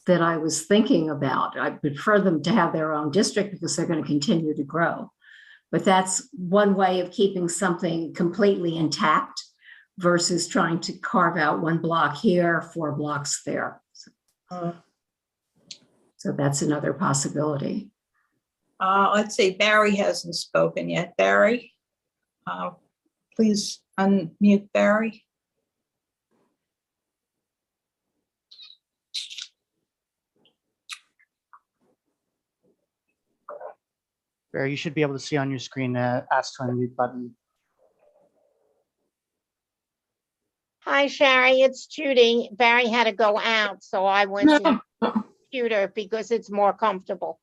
I was thinking about. I prefer them to have their own district because they're going to continue to grow. But that's one way of keeping something completely intact versus trying to carve out one block here, 4 blocks there. So that's another possibility. Let's see, Barry hasn't spoken yet. Barry, please unmute Barry. Barry, you should be able to see on your screen the ask to unmute button. Hi, Sherry, it's Judy. Barry had to go out, so I went to the computer because it's more comfortable.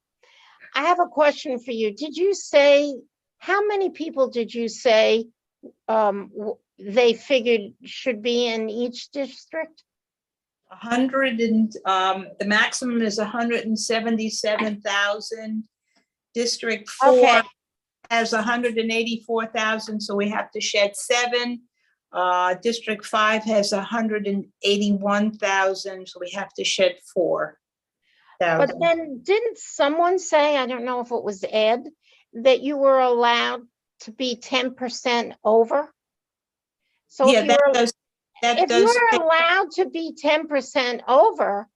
I have a question for you. Did you say, how many people did you say they figured should be in each district? 100 and the maximum is 177,000. District 4 Okay. has 184,000, so we have to shed 7. District 5 has 181,000, so we have to shed 4,000. But then didn't someone say, I don't know if it was Ed, that you were allowed to be 10% over? So Yeah, if that does. you're allowed to be 10% over,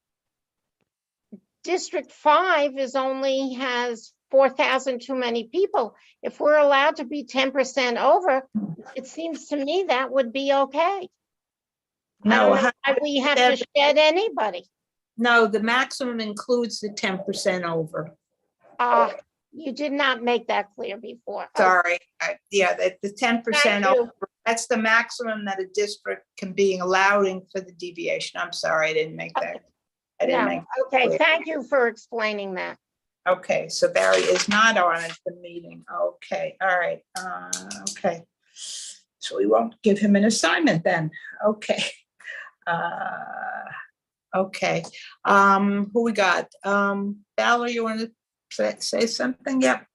District 5 only has 4,000 too many people. If we're allowed to be 10% over, it seems to me that would be okay. I don't know why we have to shed anybody. No, the maximum includes the 10% over. You did not make that clear before. Sorry, yeah, the 10% Thank you. over, that's the maximum that a district can be allowing for the deviation. I'm sorry, I didn't make that. I didn't No, make that okay, clear. thank you for explaining that. Okay, so Barry is not on at the meeting. Okay, all right. Okay. So we won't give him an assignment then. Okay. Okay. Who we got? Valerie, you want to say something? Yep.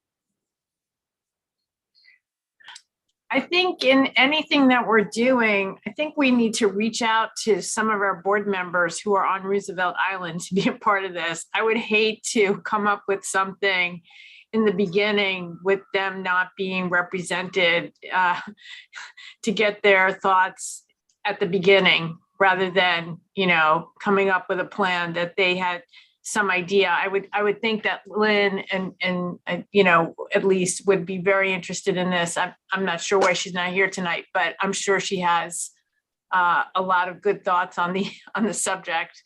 I think in anything that we're doing, I think we need to reach out to some of our board members who are on Roosevelt Island to be a part of this. I would hate to come up with something in the beginning with them not being represented to get their thoughts at the beginning rather than, you know, coming up with a plan that they had some idea. I would think that Lynn and you know, at least would be very interested in this. I'm not sure why she's not here tonight, but I'm sure she has a lot of good thoughts on the subject.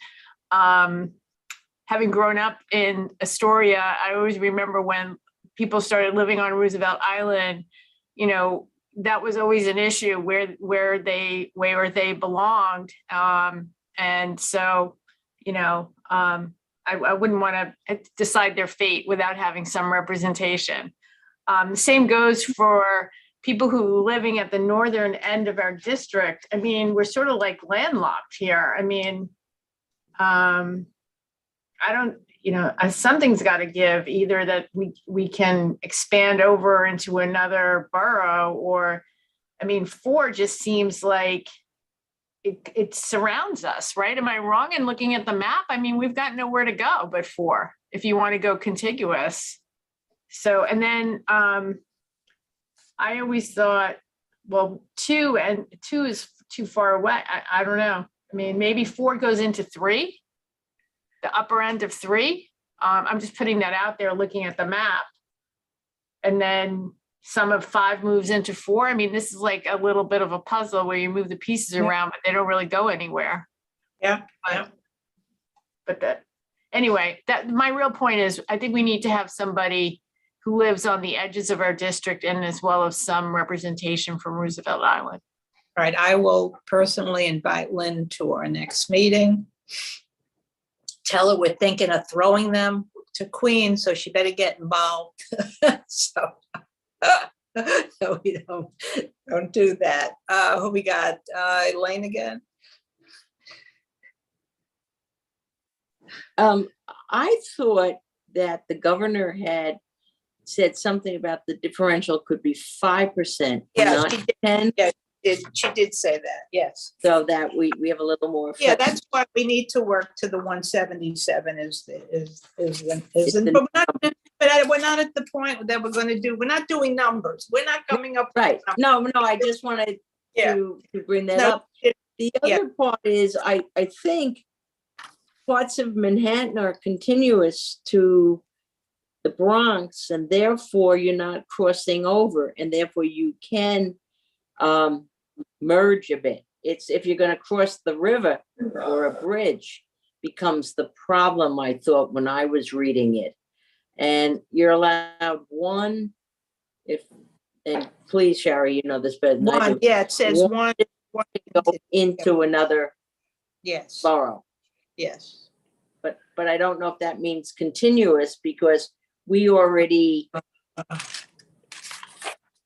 Having grown up in Astoria, I always remember when people started living on Roosevelt Island, you know, that was always an issue where they belonged. And so, you know, I wouldn't want to decide their fate without having some representation. The same goes for people who are living at the northern end of our district. I mean, we're sort of like landlocked here. I mean, I don't, you know, something's got to give, either that we can expand over into another borough, or, I mean, 4 just seems like it surrounds us, right? Am I wrong in looking at the map? I mean, we've got nowhere to go but 4 if you want to go contiguous. So, and then I always thought, well, 2 is too far away. I don't know. I mean, maybe 4 goes into 3, the upper end of 3. I'm just putting that out there, looking at the map. And then some of 5 moves into 4. I mean, this is like a little bit of a puzzle where you move the pieces around, but they don't really go anywhere. Yeah. But that, anyway, that my real point is, I think we need to have somebody who lives on the edges of our district, and as well as some representation from Roosevelt Island. All right, I will personally invite Lynn to our next meeting. Tell her we're thinking of throwing them to Queen, so she better get involved. So we don't do that. Who we got? Elaine again? I thought that the governor had said something about the differential could be 5%, Yeah, not she did. 10, She did say that, yes. so that we have a little more. Yeah, that's why we need to work to the 177 but we're not at the point that we're gonna do, we're not doing numbers. We're not coming up. with Right. numbers. No, I just wanted Yeah. to bring that No, up. The yeah. other part is, I think parts of Manhattan are continuous to the Bronx, and therefore you're not crossing over, and therefore you can merge a bit. It's if you're going to cross the river or a bridge becomes the problem, I thought, when I was reading it. And you're allowed one, and please, Sherry, you know this better than I do. Yeah, it says one. Go into another Yes, borough. yes. But I don't know if that means continuous, because we already,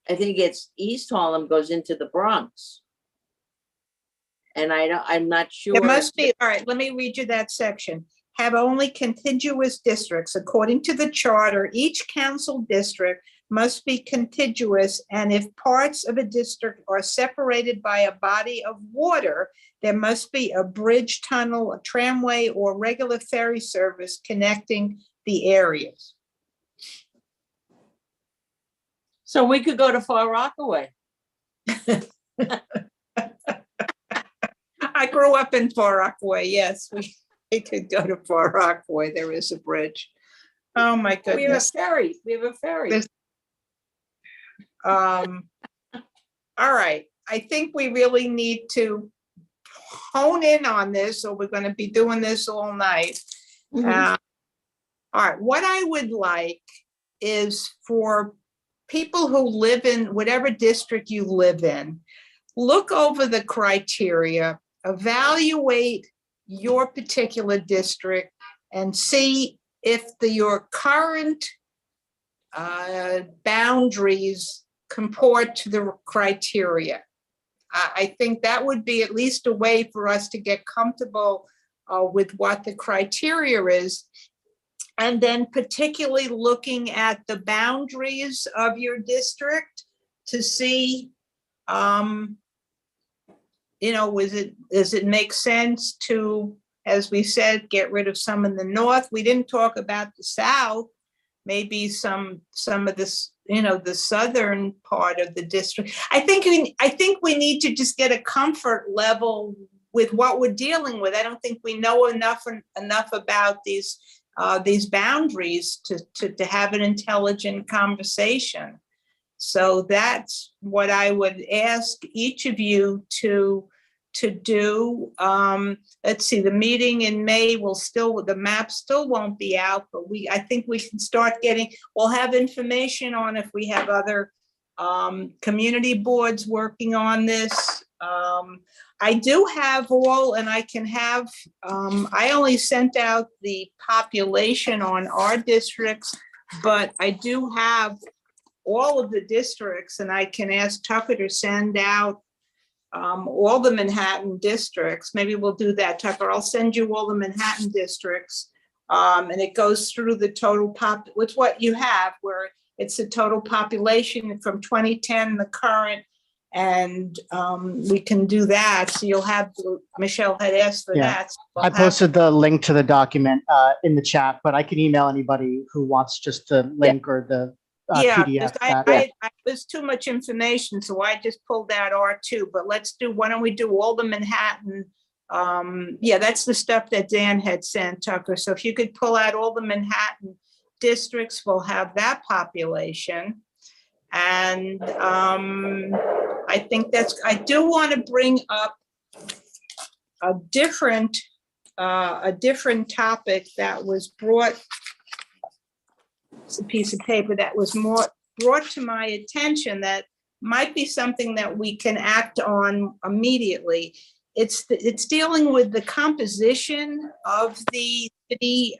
I think it's East Harlem goes into the Bronx. And I'm not sure. It must be, all right, let me read you that section. Have only contiguous districts. According to the charter, each council district must be contiguous, and if parts of a district are separated by a body of water, there must be a bridge, tunnel, a tramway, or regular ferry service connecting the areas. So we could go to Far Rockaway. I grew up in Far Rockaway, yes, we could go to Far Rockaway, there is a bridge. Oh, my We have a goodness. ferry. We have a ferry. There's- All right, I think we really need to hone in on this, or we're gonna be doing this all night. Mhm. All right, what I would like is for people who live in whatever district you live in, look over the criteria, evaluate your particular district, and see if your current boundaries comport to the criteria. I think that would be at least a way for us to get comfortable with what the criteria is. And then particularly looking at the boundaries of your district to see, does it make sense to, as we said, get rid of some in the north? We didn't talk about the south, maybe some of this, the southern part of the district. I think we need to just get a comfort level with what we're dealing with. I don't think we know enough about these boundaries to have an intelligent conversation. So that's what I would ask each of you to do. Let's see, the meeting in May the map still won't be out, but I think we can start we'll have information on if we have other community boards working on this. I do have and I can have, I only sent out the population on our districts, but I do have all of the districts, and I can ask Tucker to send out all the Manhattan districts. Maybe we'll do that, Tucker. I'll send you all the Manhattan districts. And it goes through the total with what you have, where it's the total population from 2010, the current, and we can do that. So you'll have, Michelle had asked for Yeah. that. So I posted the link to the document in the chat, but I can email anybody who wants just the link or the PDF. I was too much information, so I just pulled out R2, but why don't we do all the Manhattan? That's the stuff that Dan had sent, Tucker. So if you could pull out all the Manhattan districts, we'll have that population. And I think I do want to bring up a different topic that was brought it's a piece of paper that was more brought to my attention that might be something that we can act on immediately. It's dealing with the composition of the city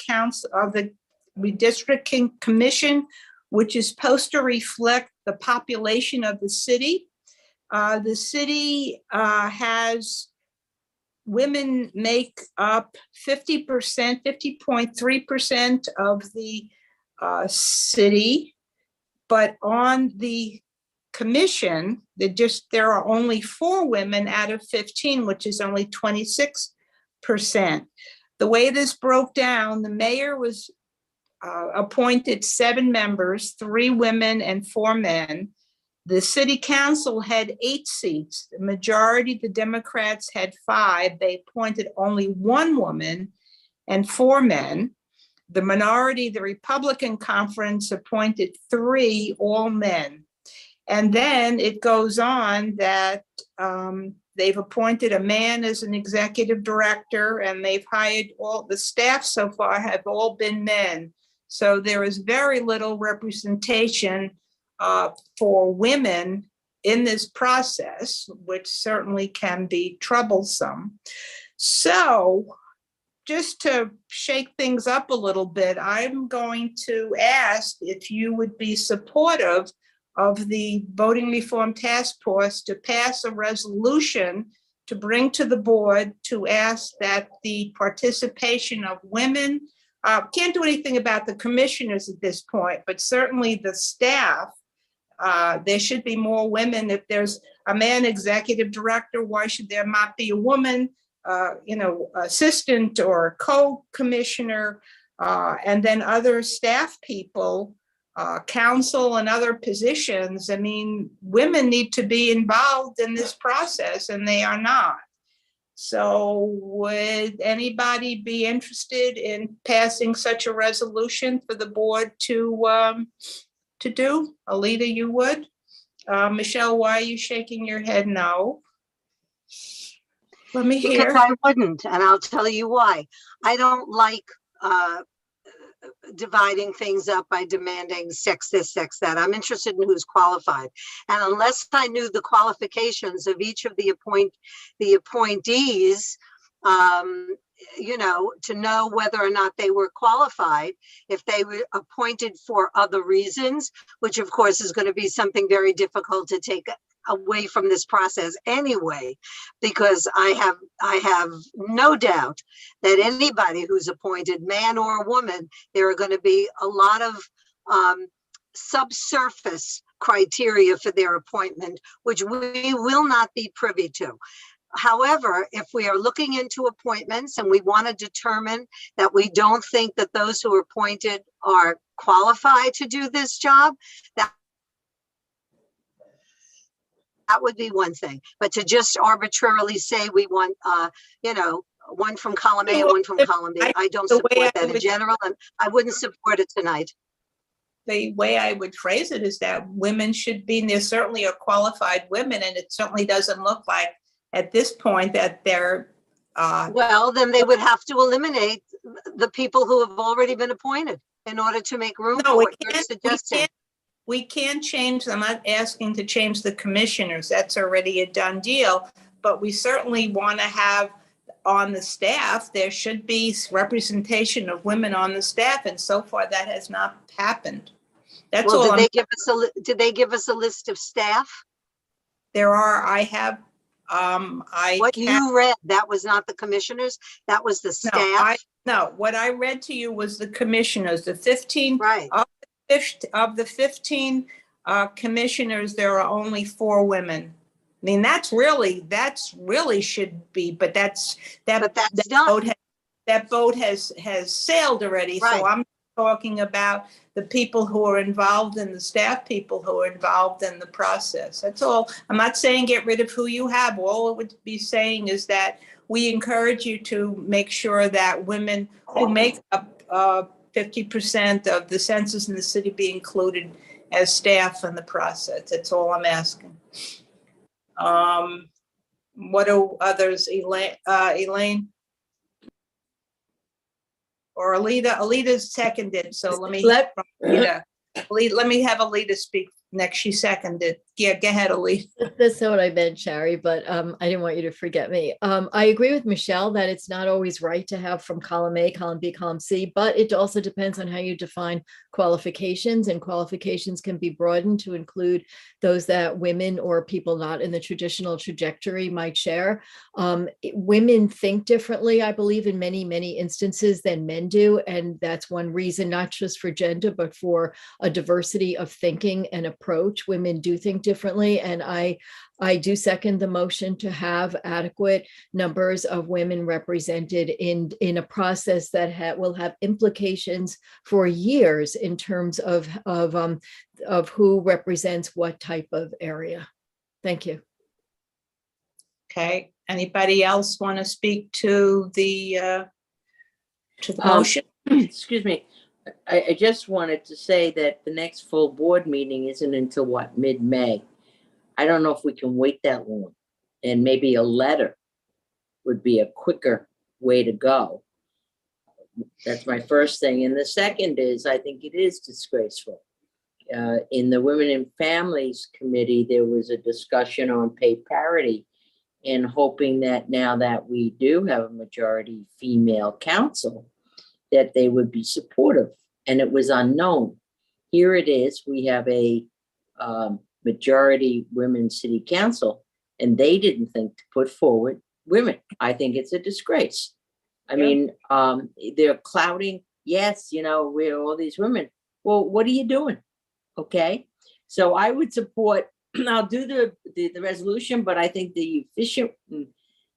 council, of the redistricting commission, which is supposed to reflect the population of the city. The city has women make up 50%, 50.3% of the city, but on the commission, there are only 4 women out of 15, which is only 26%. The way this broke down, the mayor was appointed 7 members, 3 women and 4 men. The city council had 8 seats. The majority, the Democrats, had 5. They appointed only 1 woman and 4 men. The minority, the Republican conference, appointed 3, all men. And then it goes on that they've appointed a man as an executive director, and they've hired all the staff so far have all been men. So there is very little representation for women in this process, which certainly can be troublesome. So just to shake things up a little bit, I'm going to ask if you would be supportive of the Voting Reform Task Force to pass a resolution to bring to the board to ask that the participation of women, can't do anything about the commissioners at this point, but certainly the staff, there should be more women. If there's a man executive director, why should there not be a woman, assistant or co-commissioner, and then other staff people, council and other positions. I mean, women need to be involved in this process, and they are not. So would anybody be interested in passing such a resolution for the board to do? Alita, you would? Michelle, why are you shaking your head no? Let me hear. Because I wouldn't, and I'll tell you why. I don't like dividing things up by demanding sex this, sex that. I'm interested in who's qualified. And unless I knew the qualifications of each of the appointees, to know whether or not they were qualified, if they were appointed for other reasons, which of course is going to be something very difficult to take away from this process anyway, because I have no doubt that anybody who's appointed, man or woman, there are going to be a lot of subsurface criteria for their appointment, which we will not be privy to. However, if we are looking into appointments and we want to determine that we don't think that those who are appointed are qualified to do this job, that would be one thing. But to just arbitrarily say we want, one from column A and one from column B, I don't support that in general, and I wouldn't support it tonight. The way I would phrase it is that women should be, and there certainly are qualified women, and it certainly doesn't look like at this point that they're well, then they would have to eliminate the people who have already been appointed in order to make room for what you're suggesting. We can't change them. I'm not asking to change the commissioners. That's already a done deal. But we certainly want to have on the staff, there should be representation of women on the staff. And so far that has not happened. That's all. Did they give us a list of staff? There are, I have, what you read, that was not the commissioners, that was the staff. No, what I read to you was the commissioners, the 15. Right. Of the 15 commissioners, there are only 4 women. I mean, that's really should be, but that boat has sailed already. Right. So I'm talking about the people who are involved and the staff people who are involved in the process. That's all. I'm not saying get rid of who you have. All it would be saying is that we encourage you to make sure that women who make up 50% of the census in the city be included as staff in the process. That's all I'm asking. What do others, Elaine? Or Alita's seconded, so let me, Let- Alita, let me have Alita speak next. She seconded. Yeah, go ahead, Alita. That's not what I meant, Shari, but I didn't want you to forget me. I agree with Michelle that it's not always right to have from column A, column B, column C, but it also depends on how you define qualifications, and qualifications can be broadened to include those that women or people not in the traditional trajectory might share. Women think differently, I believe, in many, many instances than men do. And that's one reason, not just for gender, but for a diversity of thinking and approach. Women do think differently. And I do second the motion to have adequate numbers of women represented in a process that will have implications for years in terms of who represents what type of area. Thank you. Okay, anybody else want to speak to the motion? Excuse me. I just wanted to say that the next full board meeting isn't until what, mid-May? I don't know if we can wait that long, and maybe a letter would be a quicker way to go. That's my first thing. And the second is, I think it is disgraceful. In the Women and Families Committee, there was a discussion on pay parity, and hoping that now that we do have a majority female council, that they would be supportive, and it was unknown. Here it is, we have a majority women city council, and they didn't think to put forward women. I think it's a disgrace. I mean, they're clouding, yes, you know, we're all these women. Well, what are you doing? Okay, so I would support, I'll do the resolution, but I think the efficient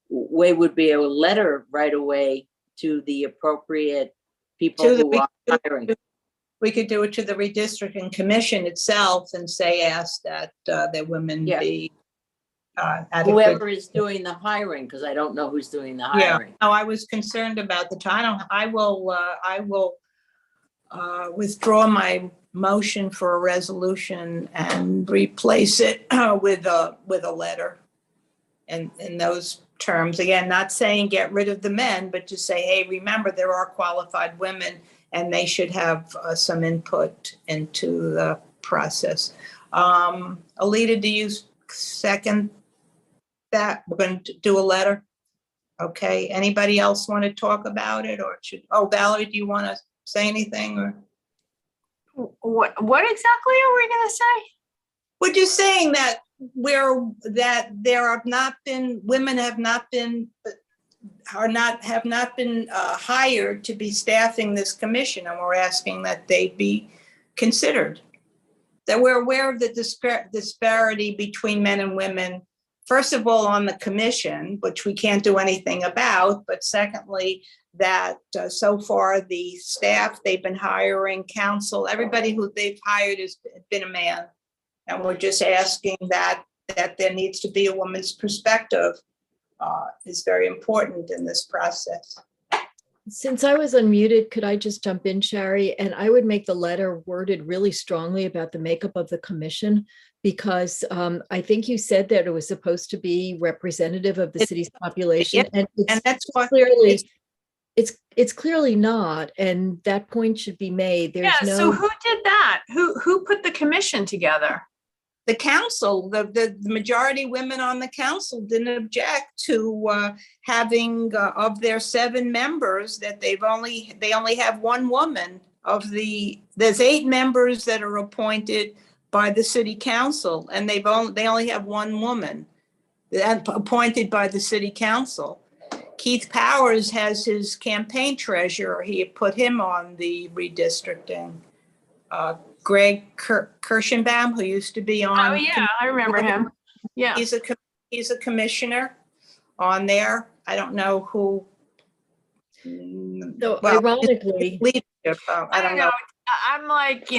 way would be a letter right away to the appropriate people who are hiring. We could do it to the redistricting commission itself and say, ask that that women be adequate. Whoever is doing the hiring, because I don't know who's doing the hiring. No, I was concerned about the time. I will withdraw my motion for a resolution and replace it with a letter. And in those terms, again, not saying get rid of the men, but just say, hey, remember there are qualified women and they should have some input into the process. Alita, do you second that? We're going to do a letter. Okay. Anybody else want to talk about it, or Valerie, do you want to say anything? Or What exactly are we going to say? We're just saying that there have not been hired to be staffing this commission, and we're asking that they be considered. That we're aware of the disparity between men and women, first of all, on the commission, which we can't do anything about, but secondly, that so far the staff they've been hiring, council, everybody who they've hired has been a man. And we're just asking that there needs to be a woman's perspective is very important in this process. Since I was unmuted, could I just jump in, Shari? And I would make the letter worded really strongly about the makeup of the commission, because I think you said that it was supposed to be representative of the city's population. Yeah, and that's what clearly it's clearly not, and that point should be made. There's So who did that? Who put the commission together? The council, the majority women on the council didn't object to having of their 7 members that they only have 1 woman. There's 8 members that are appointed by the city council, and they only have 1 woman appointed by the city council. Keith Powers has his campaign treasurer. He put him on the redistricting. Greg Kirschenbaum, who used to be on. Oh yeah, I remember him. Yeah, he's a commissioner on there. I don't know who. So ironically, leadership. I don't know. I'm like,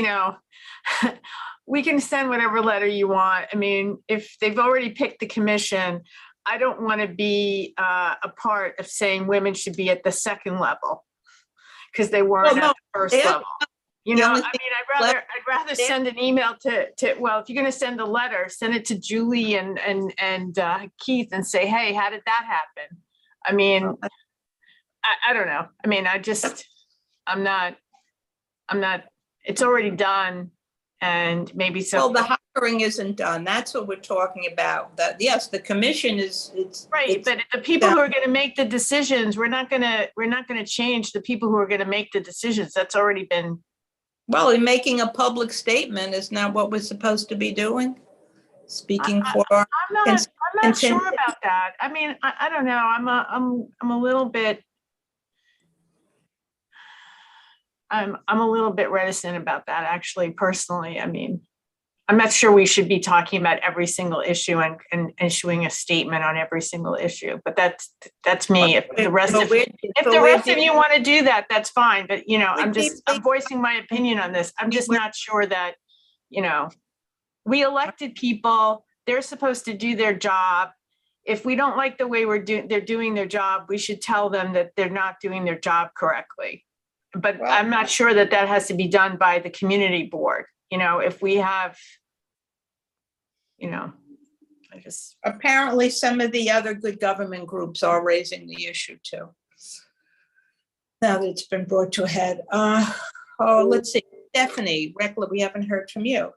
we can send whatever letter you want. I mean, if they've already picked the commission, I don't want to be a part of saying women should be at the 2nd level because they weren't at the 1st level. I'd rather send an email to well, if you're going to send a letter, send it to Julie and Keith and say, hey, how did that happen? I mean, I don't know. I mean, I'm not, it's already done. And maybe Well, some, the hiring isn't done. That's what we're talking about. That, yes, the commission it's. right, it's- but the people who are gonna make the decisions, we're not gonna change the people who are gonna make the decisions. That's already been, Well, in making a public statement is not what we're supposed to be doing. Speaking for, I'm not Consent- sure about that. I mean, I don't know. I'm a little bit, I'm a little bit reticent about that, actually, personally. I mean, I'm not sure we should be talking about every single issue and issuing a statement on every single issue, but that's me. If the rest of you want to do that, that's fine. But, you know, I'm voicing my opinion on this. I'm just not sure that, you know, we elected people, they're supposed to do their job. If we don't like the way they're doing their job, we should tell them that they're not doing their job correctly. But I'm not sure that that has to be done by the community board. You know, if we have, you know, I just. Apparently some of the other good government groups are raising the issue too. Now that it's been brought to a head. Let's see, Stephanie Reckler, we haven't heard from you.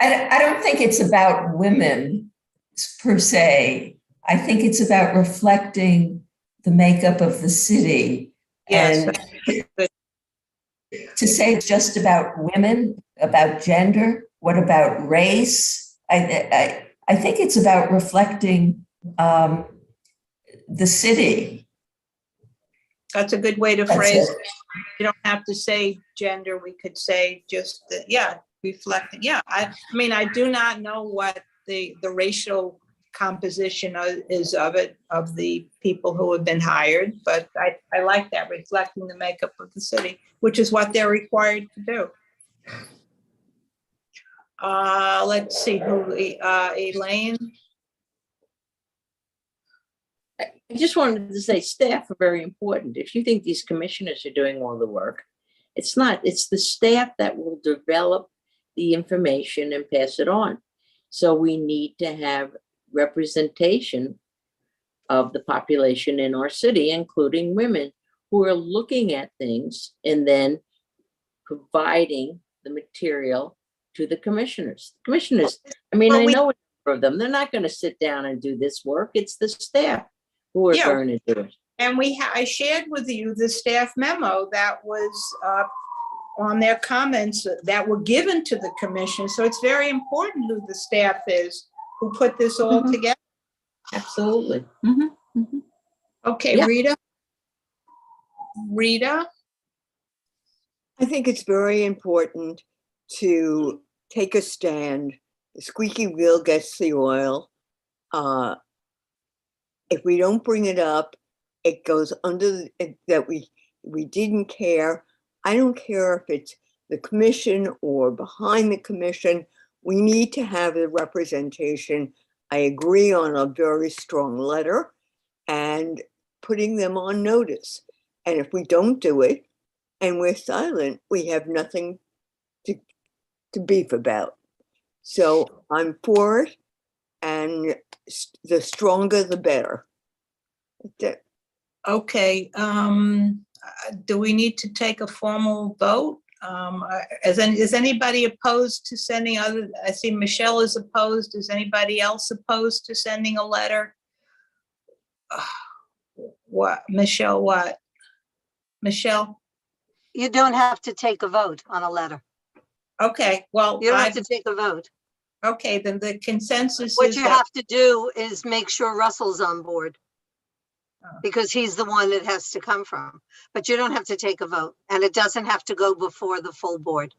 I don't think it's about women per se. I think it's about reflecting the makeup of the city. Yes. And to say it's just about women, about gender, what about race? I think it's about reflecting the city. That's a good way to phrase it. You don't have to say gender. We could say just, reflecting. Yeah, I mean, I do not know what the racial composition is of the people who have been hired, but I like that, reflecting the makeup of the city, which is what they're required to do. Let's see who, Elaine. I just wanted to say staff are very important. If you think these commissioners are doing all the work, it's not, it's the staff that will develop the information and pass it on. So we need to have representation of the population in our city, including women who are looking at things and then providing the material to the commissioners. Commissioners, I mean, I know a number of them, they're not going to sit down and do this work. It's the staff who are going to do it. And I shared with you the staff memo that was on their comments that were given to the commission. So it's very important who the staff is who put this all together. Absolutely. Okay, Yeah. Rita? I think it's very important to take a stand. The squeaky wheel gets the oil. If we don't bring it up, it goes under that we didn't care. I don't care if it's the commission or behind the commission. We need to have the representation. I agree on a very strong letter and putting them on notice. And if we don't do it and we're silent, we have nothing to beef about. So I'm for it, and the stronger, the better. Okay, do we need to take a formal vote? Is anybody opposed to sending I see Michelle is opposed. Is anybody else opposed to sending a letter? What, Michelle, what? Michelle? You don't have to take a vote on a letter. Okay, well. You don't have to take a vote. Okay, then the consensus What is you that- have to do is make sure Russell's on board. Because he's the one that has to come from, but you don't have to take a vote, and it doesn't have to go before the full board.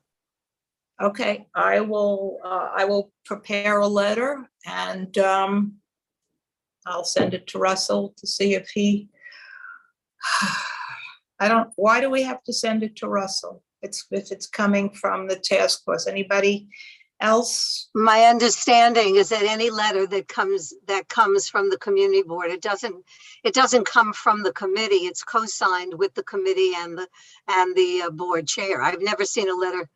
Okay, I will prepare a letter and I'll send it to Russell to see if he, why do we have to send it to Russell? If it's coming from the task force, anybody else? My understanding is that any letter that comes from the community board, it doesn't come from the committee. It's co-signed with the committee and the board chair. I've never seen a letter.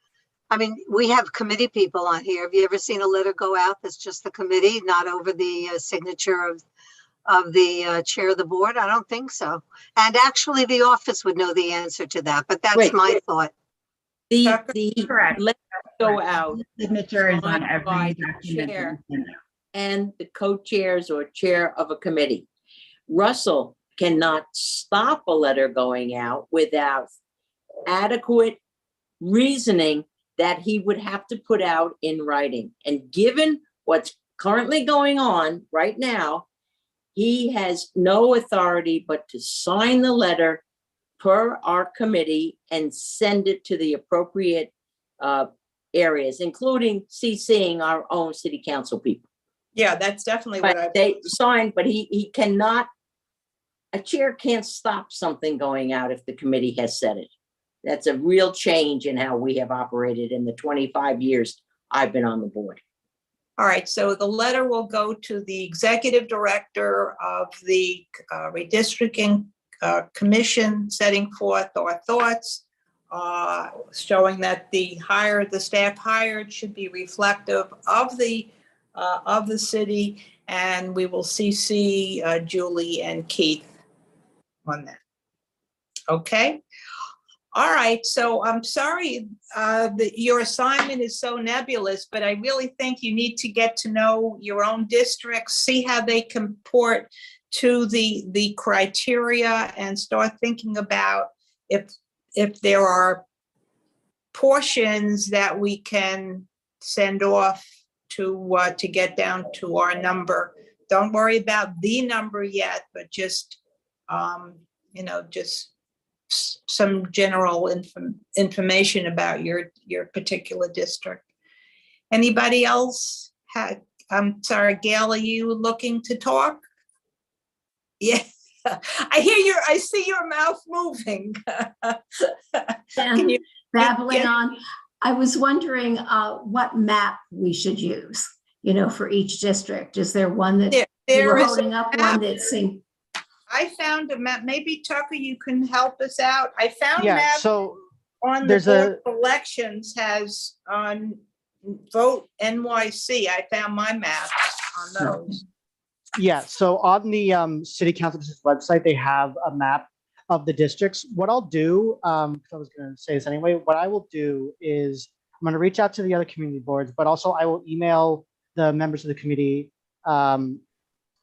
I mean, we have committee people on here. Have you ever seen a letter go out that's just the committee, not over the signature chair of the board? I don't think so. And actually, the office would know the answer to that, but that's Wait. my thought. The Correct. letters go out Signature is on signed every by the document. chair. that we send out. and the co-chairs or chair of a committee. Russell cannot stop a letter going out without adequate reasoning that he would have to put out in writing. And given what's currently going on right now, he has no authority but to sign the letter per our committee and send it to the appropriate areas, including CCing our own city council people. Yeah, that's definitely what I. But they sign, but he cannot, a chair can't stop something going out if the committee has said it. That's a real change in how we have operated in the 25 years I've been on the board. All right, so the letter will go to the executive director of the redistricting commission, setting forth our thoughts, showing that the staff hired should be reflective of the city, and we will CC Julie and Keith on that. Okay. All right, so I'm sorry that your assignment is so nebulous, but I really think you need to get to know your own districts, see how they comport to the criteria, and start thinking about if there are portions that we can send off to get down to our number. Don't worry about the number yet, but just just some general information about your particular district. Anybody else? I'm sorry, Gail, are you looking to talk? Yeah, I see your mouth moving. Can you babbling on? I was wondering what map we should use, for each district. Is there one that there you were is holding up one that seemed? I found a map. Maybe Tucker, you can help us out. I found Yeah, map so on the there's Board of Elections has on Vote NYC. I found my map on those. yeah, so on the City Council website, they have a map of the districts. What I'll do, because I was going to say this anyway, what I will do is I'm going to reach out to the other community boards, but also I will email the members of the committee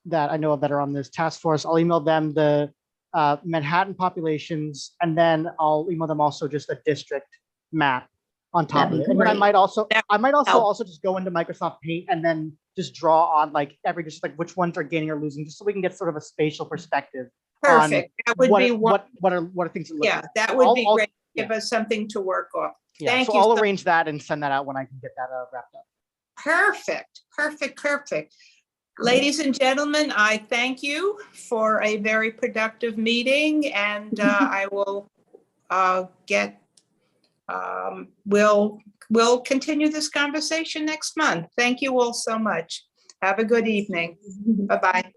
that I know of that are on this task force. I'll email them the Manhattan populations, and then I'll email them also just a district map on top of it. And I might also just go into Microsoft Paint and then just draw on like every just like which ones are gaining or losing, just so we can get sort of a spatial perspective. Perfect. That would be what are things to look at. That would be great. Give us something to work off. Yeah, Thank so you. I'll arrange that and send that out when I can get that wrapped up. Perfect. Ladies and gentlemen, I thank you for a very productive meeting, and I will we'll continue this conversation next month. Thank you all so much. Have a good evening. Bye-bye.